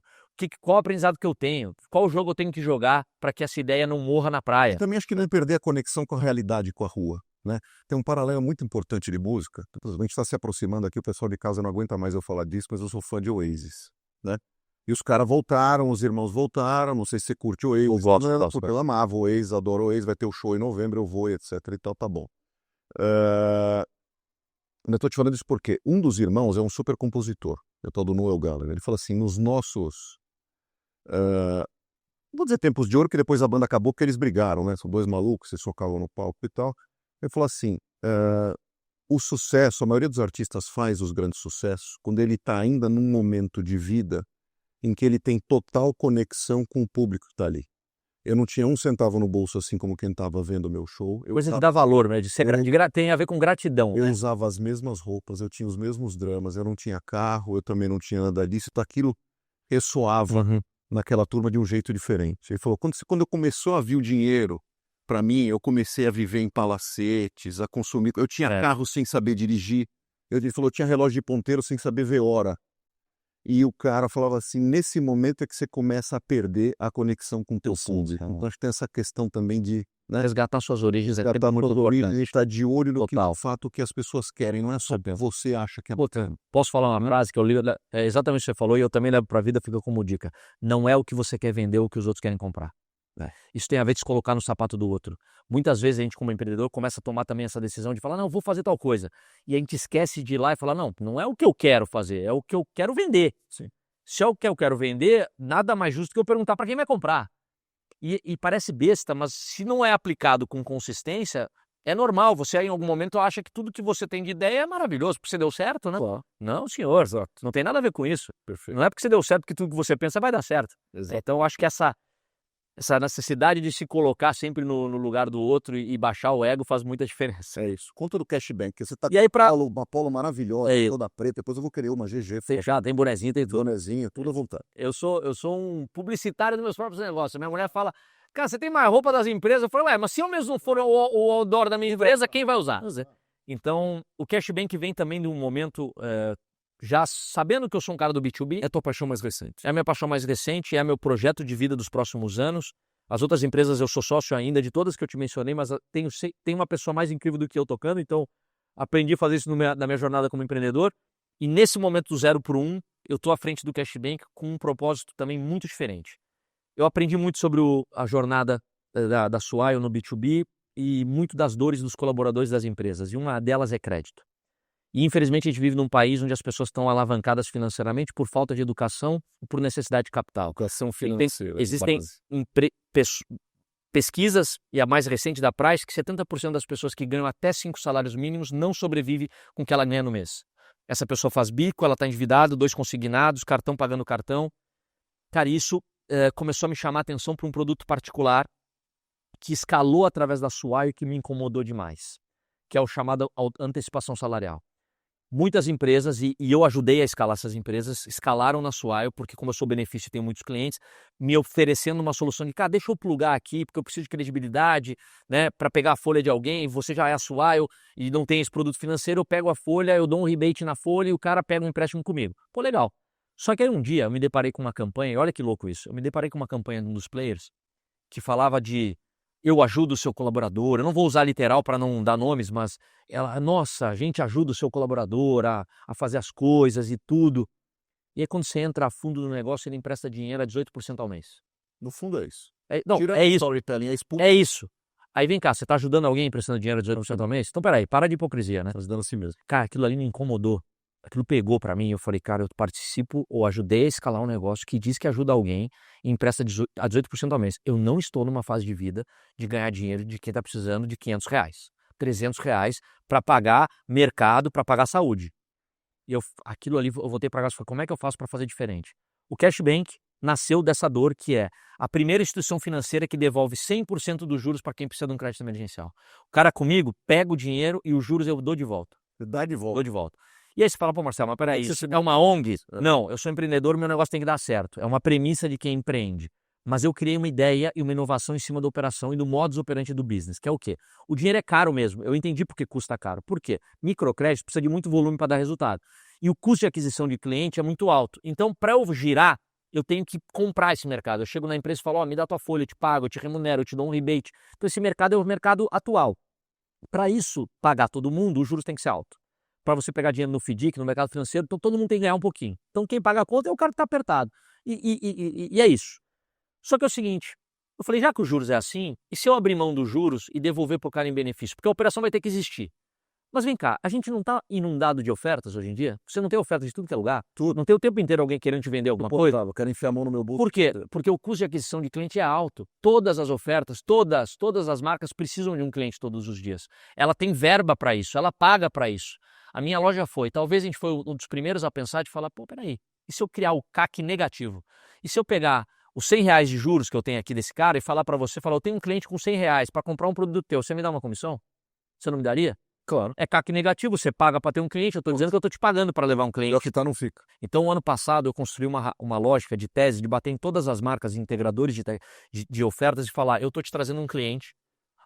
Speaker 2: Qual o aprendizado que eu tenho? Qual jogo eu tenho que jogar para que essa ideia não morra na praia?
Speaker 3: Eu também acho que não é perder a conexão com a realidade, com a rua, né? Tem um paralelo muito importante de música. A gente está se aproximando aqui, o pessoal de casa não aguenta mais eu falar disso, mas eu sou fã de Oasis, né? E os caras voltaram, os irmãos voltaram, não sei se você curte o Oasis.
Speaker 2: Eu gosto.
Speaker 3: Eu amava o Oasis, adoro o Oasis, vai ter o show em novembro, eu vou, etc e tal, tá bom. Eu estou te falando isso porque um dos irmãos é um super compositor, é o tal do Noel Gallagher. Ele fala assim, nos nossos, vou dizer tempos de ouro, que depois a banda acabou porque eles brigaram, né? São dois malucos, se socavam no palco e tal. Ele falou assim, o sucesso, a maioria dos artistas faz os grandes sucessos quando ele está ainda num momento de vida em que ele tem total conexão com o público que está ali. Eu não tinha um centavo no bolso, assim como quem estava vendo o meu show.
Speaker 2: Coisa que dá valor, né? Tem a ver com gratidão.
Speaker 3: Eu usava as mesmas roupas, eu tinha os mesmos dramas, eu não tinha carro, eu também não tinha nada disso. Então aquilo ressoava naquela turma de um jeito diferente. Ele falou, quando eu começou a vir o dinheiro, para mim, eu comecei a viver em palacetes, a consumir. Eu tinha carro sem saber dirigir. Ele falou, eu tinha relógio de ponteiro sem saber ver hora. E o cara falava assim, nesse momento é que você começa a perder a conexão com o teu público. Então acho que tem essa questão também de
Speaker 2: resgatar suas origens,
Speaker 3: resgatar muito importante. A gente está de olho no fato que as pessoas querem, não é só você acha que é bacana.
Speaker 2: Posso falar uma frase que eu li, é exatamente o que você falou e eu também levo para a vida, fica como dica. Não é o que você quer vender ou o que os outros querem comprar. Isso tem a ver com se colocar no sapato do outro. Muitas vezes a gente, como empreendedor, começa a tomar também essa decisão de falar, não, eu vou fazer tal coisa. E a gente esquece de ir lá e falar, não é o que eu quero fazer, é o que eu quero vender.
Speaker 3: Sim.
Speaker 2: Se é o que eu quero vender, nada mais justo que eu perguntar para quem vai comprar. E parece besta, mas se não é aplicado com consistência, é normal. Você em algum momento acha que tudo que você tem de ideia é maravilhoso, porque você deu certo, né?
Speaker 3: Claro.
Speaker 2: Não, senhor, não tem nada a ver com isso.
Speaker 3: Perfeito.
Speaker 2: Não é porque você deu certo que tudo que você pensa vai dar certo.
Speaker 3: Exato.
Speaker 2: Então eu acho que essa necessidade de se colocar sempre no lugar do outro e baixar o ego faz muita diferença.
Speaker 3: É isso. Conta do cashback, que você tá
Speaker 2: E aí
Speaker 3: uma polo maravilhosa, toda preta, depois eu vou querer uma GG.
Speaker 2: Já tem bonezinho, tem tudo.
Speaker 3: Bonezinho, tudo à vontade.
Speaker 2: Eu sou um publicitário dos meus próprios negócios. Minha mulher fala, cara, você tem mais roupa das empresas? Eu falei, mas se eu mesmo não for o outdoor da minha empresa, quem vai usar? Então, o cashback vem também de um momento... já sabendo que eu sou um cara do B2B,
Speaker 3: é a tua paixão mais recente.
Speaker 2: É a minha paixão mais recente, é meu projeto de vida dos próximos anos. As outras empresas eu sou sócio ainda, de todas que eu te mencionei, mas tem uma pessoa mais incrível do que eu tocando, então aprendi a fazer isso na minha jornada como empreendedor. E nesse momento do 0 para 1, eu estou à frente do cashback com um propósito também muito diferente. Eu aprendi muito sobre a jornada da Swile no B2B e muito das dores dos colaboradores das empresas, e uma delas é crédito. E infelizmente a gente vive num país onde as pessoas estão alavancadas financeiramente por falta de educação e por necessidade de capital.
Speaker 3: Educação financeira.
Speaker 2: Existem pesquisas, e a mais recente da Price, que 70% das pessoas que ganham até 5 salários mínimos não sobrevive com o que ela ganha no mês. Essa pessoa faz bico, ela está endividada, 2 consignados, cartão pagando cartão. Cara, isso começou a me chamar a atenção para um produto particular que escalou através da Swile e que me incomodou demais, que é o chamado antecipação salarial. Muitas empresas, e eu ajudei a escalar essas empresas, escalaram na Swile, porque como eu sou benefício e tenho muitos clientes, me oferecendo uma solução de, cara, deixa eu plugar aqui, porque eu preciso de credibilidade, né, para pegar a folha de alguém, você já é a Swile e não tem esse produto financeiro, eu pego a folha, eu dou um rebate na folha e o cara pega um empréstimo comigo. Pô, legal. Só que aí um dia eu me deparei com uma campanha, e olha que louco isso, eu me deparei com uma campanha de um dos players que falava de eu ajudo o seu colaborador, eu não vou usar literal para não dar nomes, mas ela, nossa, a gente ajuda o seu colaborador a fazer as coisas e tudo. E aí quando você entra a fundo do negócio, ele empresta dinheiro a 18% ao mês.
Speaker 3: No fundo é isso.
Speaker 2: Não,
Speaker 3: Tira
Speaker 2: é isso.
Speaker 3: storytelling,
Speaker 2: É isso. Aí vem cá, você tá ajudando alguém emprestando dinheiro a 18% ao mês? Então peraí, para de hipocrisia, né?
Speaker 3: Tá ajudando a si mesmo.
Speaker 2: Cara, aquilo ali me incomodou. Aquilo pegou pra mim, eu falei, cara, eu participo ou ajudei a escalar um negócio que diz que ajuda alguém e empresta a 18% ao mês. Eu não estou numa fase de vida de ganhar dinheiro de quem tá precisando de R$500, R$300 para pagar mercado, para pagar saúde. E aquilo ali, eu voltei pra casa e falei, como é que eu faço para fazer diferente? O Cashbank nasceu dessa dor que é a primeira instituição financeira que devolve 100% dos juros para quem precisa de um crédito emergencial. O cara comigo pega o dinheiro e os juros eu dou de volta.
Speaker 3: Você dá de volta.
Speaker 2: Dou de volta. E aí você fala, pô, Marcelo, mas peraí, isso é uma ONG? Não, eu sou empreendedor, meu negócio tem que dar certo. É uma premissa de quem empreende. Mas eu criei uma ideia e uma inovação em cima da operação e do modus operandi do business, que é o quê? O dinheiro é caro mesmo. Eu entendi por que custa caro. Por quê? Microcrédito precisa de muito volume para dar resultado. E o custo de aquisição de cliente é muito alto. Então, para eu girar, eu tenho que comprar esse mercado. Eu chego na empresa e falo, me dá tua folha, eu te pago, eu te remunero, eu te dou um rebate. Então, esse mercado é o mercado atual. Para isso, pagar todo mundo, os juros tem que ser alto. Para você pegar dinheiro no FDIC, no mercado financeiro, então todo mundo tem que ganhar um pouquinho. Então quem paga a conta é o cara que está apertado. E é isso. Só que é o seguinte, eu falei, já que os juros é assim, e se eu abrir mão dos juros e devolver para o cara em benefício? Porque a operação vai ter que existir. Mas vem cá, a gente não está inundado de ofertas hoje em dia? Você não tem oferta de tudo que é lugar? Tudo. Não tem o tempo inteiro alguém querendo te vender alguma coisa?
Speaker 3: Eu quero enfiar a mão no meu bolso.
Speaker 2: Por quê? Porque o custo de aquisição de cliente é alto. Todas as ofertas, todas as marcas precisam de um cliente todos os dias. Ela tem verba para isso, ela paga para isso. A minha loja talvez a gente foi um dos primeiros a pensar de falar, pô, peraí, e se eu criar o CAC negativo? E se eu pegar os R$100 de juros que eu tenho aqui desse cara e falar para você, eu tenho um cliente com R$100 para comprar um produto teu, você me dá uma comissão? Você não me daria?
Speaker 3: Claro.
Speaker 2: É CAC negativo, você paga para ter um cliente, eu estou dizendo que eu estou te pagando para levar um cliente.
Speaker 3: É o que tá, não fica.
Speaker 2: Então, o ano passado, eu construí uma lógica de tese de bater em todas as marcas e integradores de ofertas e falar, eu estou te trazendo um cliente,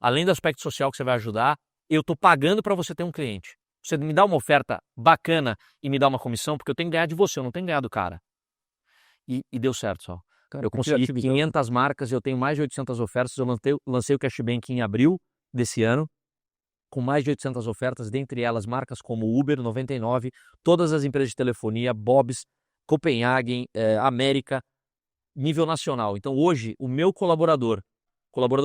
Speaker 2: além do aspecto social que você vai ajudar, eu estou pagando para você ter um cliente. Você me dá uma oferta bacana e me dá uma comissão, porque eu tenho que ganhar de você, eu não tenho que ganhar do cara. E deu certo, só. Cara, eu consegui 500 marcas, eu tenho mais de 800 ofertas, eu lancei o Cashbank em abril desse ano, com mais de 800 ofertas, dentre elas marcas como Uber, 99, todas as empresas de telefonia, Bob's, Copenhagen, América, nível nacional. Então hoje, o meu colaborador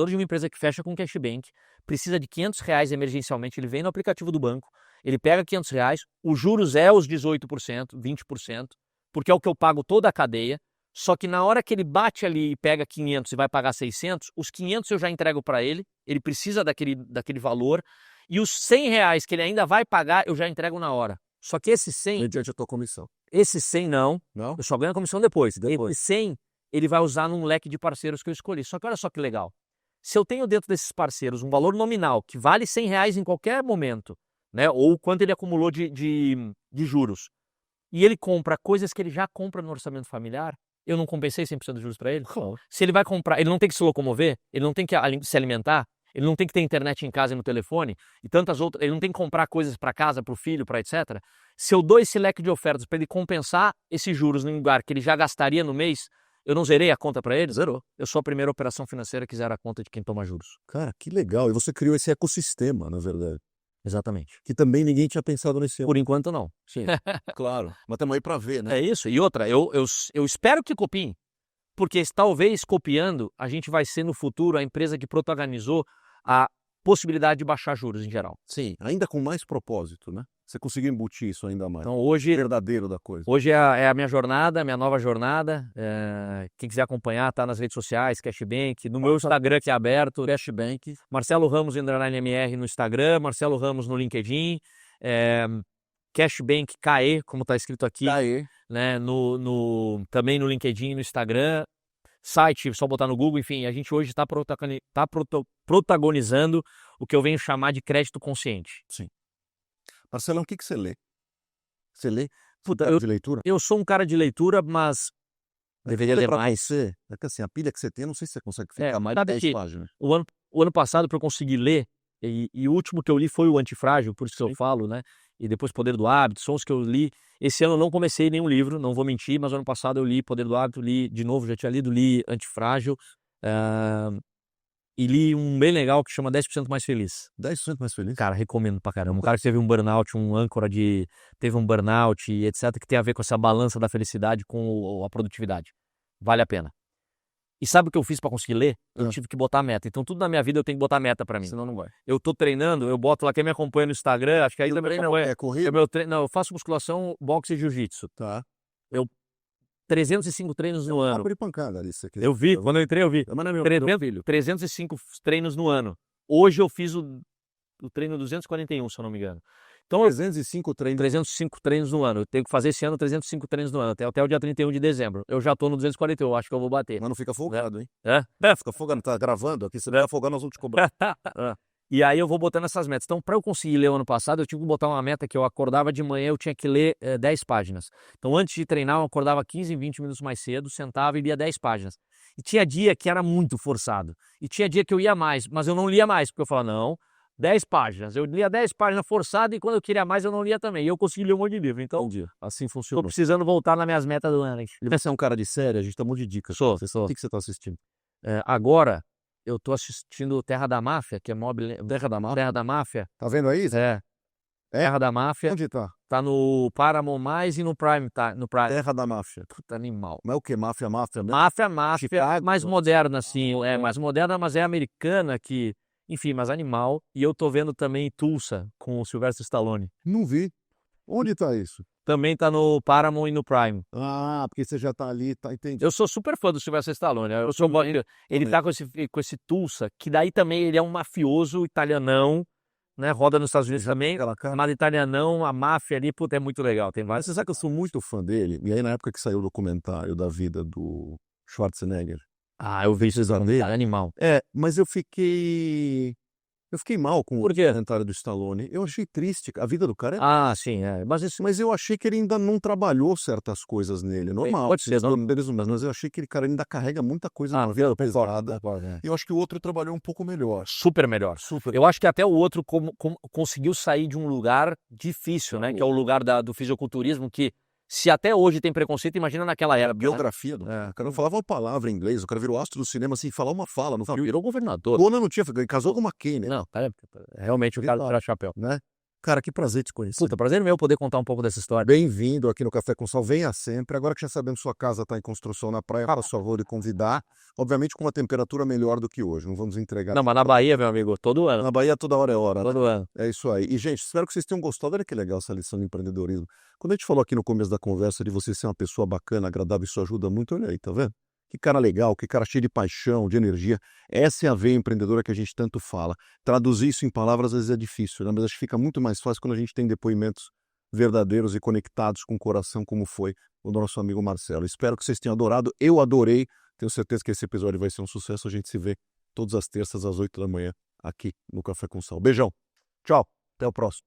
Speaker 2: de uma empresa que fecha com Cashbank, precisa de R$500 emergencialmente, ele vem no aplicativo do banco, ele pega R$500, os juros é os 18%, 20%, porque é o que eu pago toda a cadeia, só que na hora que ele bate ali e pega 500 e vai pagar 600, os 500 eu já entrego para ele precisa daquele valor, e os R$100 que ele ainda vai pagar, eu já entrego na hora. Só que esse 100...
Speaker 3: Mediante a tua comissão.
Speaker 2: Esse 100 não, eu só ganho a comissão depois. Esse 100, ele vai usar num leque de parceiros que eu escolhi. Só que olha só que legal. Se eu tenho dentro desses parceiros um valor nominal que vale R$100 em qualquer momento, né, ou quanto ele acumulou de juros, e ele compra coisas que ele já compra no orçamento familiar, eu não compensei 100% de juros para ele?
Speaker 3: Claro.
Speaker 2: Se ele vai comprar, ele não tem que se locomover, ele não tem que se alimentar, ele não tem que ter internet em casa e no telefone, e tantas outras, ele não tem que comprar coisas para casa, para o filho, para etc. Se eu dou esse leque de ofertas para ele compensar esses juros num lugar que ele já gastaria no mês, eu não zerei a conta para ele?
Speaker 3: Zerou.
Speaker 2: Eu sou a primeira operação financeira que zera a conta de quem toma juros.
Speaker 3: Cara, que legal. E você criou esse ecossistema, na verdade.
Speaker 2: Exatamente.
Speaker 3: Que também ninguém tinha pensado nesse ano.
Speaker 2: Por enquanto, não.
Speaker 3: Sim, claro. Mas estamos aí para ver, né?
Speaker 2: É isso. E outra, eu espero que copiem. Porque talvez copiando, a gente vai ser no futuro a empresa que protagonizou a possibilidade de baixar juros em geral.
Speaker 3: Sim, ainda com mais propósito, né? Você conseguiu embutir isso ainda mais.
Speaker 2: Então hoje,
Speaker 3: Verdadeiro da coisa.
Speaker 2: hoje é a minha jornada, a minha nova jornada. Quem quiser acompanhar, tá nas redes sociais, Cashbank, no meu Instagram que é aberto, Cashbank, Marcelo Ramos _MR no Instagram, Marcelo Ramos no LinkedIn, Cashbank KE, como está escrito aqui, né? Também no LinkedIn, no Instagram, site, só botar no Google, enfim, a gente hoje está protagonizando o que eu venho chamar de crédito consciente.
Speaker 3: Sim. Marcelão, o que você lê? Você lê?
Speaker 2: Puta,
Speaker 3: de leitura?
Speaker 2: Eu sou um cara de leitura, mas deveria ler mais.
Speaker 3: Você, é que assim, a pilha que você tem, não sei se você consegue ficar mais de
Speaker 2: sabe
Speaker 3: 10
Speaker 2: que
Speaker 3: páginas.
Speaker 2: O ano passado, para eu conseguir ler, e o último que eu li foi o Antifrágil, por isso que eu falo, né? E depois Poder do Hábito, são os que eu li. Esse ano eu não comecei nenhum livro, não vou mentir, mas ano passado eu li Poder do Hábito, li de novo, já tinha lido, li Antifrágil. E li um bem legal que chama 10% Mais Feliz.
Speaker 3: 10% mais feliz?
Speaker 2: Cara, recomendo pra caramba. Um cara que teve um burnout, um âncora teve um burnout e etc, que tem a ver com essa balança da felicidade com a produtividade. Vale a pena. E sabe o que eu fiz pra conseguir ler? Eu tive que botar meta. Então tudo na minha vida eu tenho que botar meta pra mim.
Speaker 3: Senão não vai.
Speaker 2: Eu tô treinando, eu boto lá, quem me acompanha no Instagram, acho que aí também não é.
Speaker 3: É corrida?
Speaker 2: Não, eu faço musculação, boxe e jiu-jitsu.
Speaker 3: Tá.
Speaker 2: 305 treinos no ano.
Speaker 3: Papo de pancada ali, você
Speaker 2: Eu vi, quando eu entrei eu vi.
Speaker 3: Mas não é meu
Speaker 2: 305 treinos no ano. Hoje eu fiz o treino 241, se eu não me engano. Então,
Speaker 3: 305 treinos.
Speaker 2: 305 treinos no ano. Eu tenho que fazer esse ano 305 treinos no ano, até o dia 31 de dezembro. Eu já tô no 241, acho que eu vou bater.
Speaker 3: Mas não fica folgado, hein?
Speaker 2: Fica
Speaker 3: folgando, tá gravando aqui, você vai folgar, nós vamos te cobrar.
Speaker 2: E aí eu vou botando essas metas. Então, para eu conseguir ler o ano passado, eu tive que botar uma meta que eu acordava de manhã, eu tinha que ler 10 páginas. Então, antes de treinar, eu acordava 15, 20 minutos mais cedo, sentava e lia 10 páginas. E tinha dia que era muito forçado. E tinha dia que eu ia mais, mas eu não lia mais, porque eu falava, não, 10 páginas. Eu lia 10 páginas forçado e quando eu queria mais, eu não lia também. E eu consegui ler um monte de livro. Então,
Speaker 3: assim funciona.
Speaker 2: tô precisando voltar nas minhas metas do ano.
Speaker 3: Você é um cara de série, a gente tá um monte de dicas.
Speaker 2: Sou.
Speaker 3: O que você tá assistindo?
Speaker 2: Agora, eu tô assistindo Terra da Máfia, que é
Speaker 3: Terra da Máfia?
Speaker 2: Terra da Máfia.
Speaker 3: Tá vendo aí?
Speaker 2: Terra da Máfia.
Speaker 3: Onde tá?
Speaker 2: Tá no Paramount+, e no Prime, tá? No Prime.
Speaker 3: Terra da Máfia.
Speaker 2: Puta, animal.
Speaker 3: Mas é o que? Máfia, né?
Speaker 2: Máfia,
Speaker 3: Chicago,
Speaker 2: mais moderna, assim. Mais moderna, mas é americana, que... Enfim, mas animal. E eu tô vendo também Tulsa, com o Sylvester Stallone.
Speaker 3: Não vi. Onde tá isso?
Speaker 2: Também tá no Paramount e no Prime.
Speaker 3: Ah, porque você já tá ali, tá, entendi.
Speaker 2: Eu sou super fã do Sylvester Stallone. Ele tá com esse Tulsa, que daí também ele é um mafioso italianão, né? Roda nos Estados Unidos também, chamado italianão, a máfia ali, puta, é muito legal. Tem vários.
Speaker 3: Você sabe que eu sou muito fã dele? E aí na época que saiu o documentário da vida do Schwarzenegger.
Speaker 2: Eu vi isso também, animal.
Speaker 3: Mas eu fiquei mal com o documentário do Stallone. Eu achei triste. A vida do cara é...
Speaker 2: sim,
Speaker 3: Mas eu achei que ele ainda não trabalhou certas coisas nele. Normal.
Speaker 2: Pode ser,
Speaker 3: mas eu achei que ele, cara, ainda carrega muita coisa na vida pesada. E eu acho que o outro trabalhou um pouco melhor.
Speaker 2: Super melhor. Eu acho que até o outro conseguiu sair de um lugar difícil, né? Que é o lugar do fisiculturismo, que se até hoje tem preconceito, imagina naquela época.
Speaker 3: A biografia do cara. O cara não falava uma palavra em inglês, o cara virou astro do cinema sem falar uma fala no filme.
Speaker 2: Virou governador.
Speaker 3: Dona não tinha, casou com uma McCain, né?
Speaker 2: Não, cara, realmente o cara tira chapéu.
Speaker 3: Né? Cara, que prazer te conhecer.
Speaker 2: Puta, prazer meu poder contar um pouco dessa história.
Speaker 3: Bem-vindo aqui no Café com Sal, venha sempre. Agora que já sabemos que sua casa está em construção na praia, faça favor de convidar. Obviamente com uma temperatura melhor do que hoje, não vamos entregar...
Speaker 2: Não, mas na Bahia, meu amigo, todo ano.
Speaker 3: Na Bahia toda hora é hora.
Speaker 2: Todo ano.
Speaker 3: É isso aí. E, gente, espero que vocês tenham gostado. Olha que legal essa lição de empreendedorismo. Quando a gente falou aqui no começo da conversa de você ser uma pessoa bacana, agradável, isso ajuda muito, olha aí, tá vendo? Que cara legal, que cara cheio de paixão, de energia. Essa é a veia empreendedora que a gente tanto fala. Traduzir isso em palavras às vezes é difícil, né? Mas acho que fica muito mais fácil quando a gente tem depoimentos verdadeiros e conectados com o coração, como foi o nosso amigo Marcelo. Espero que vocês tenham adorado. Eu adorei. Tenho certeza que esse episódio vai ser um sucesso. A gente se vê todas as terças às 8 da manhã aqui no Café com Sal. Beijão. Tchau. Até o próximo.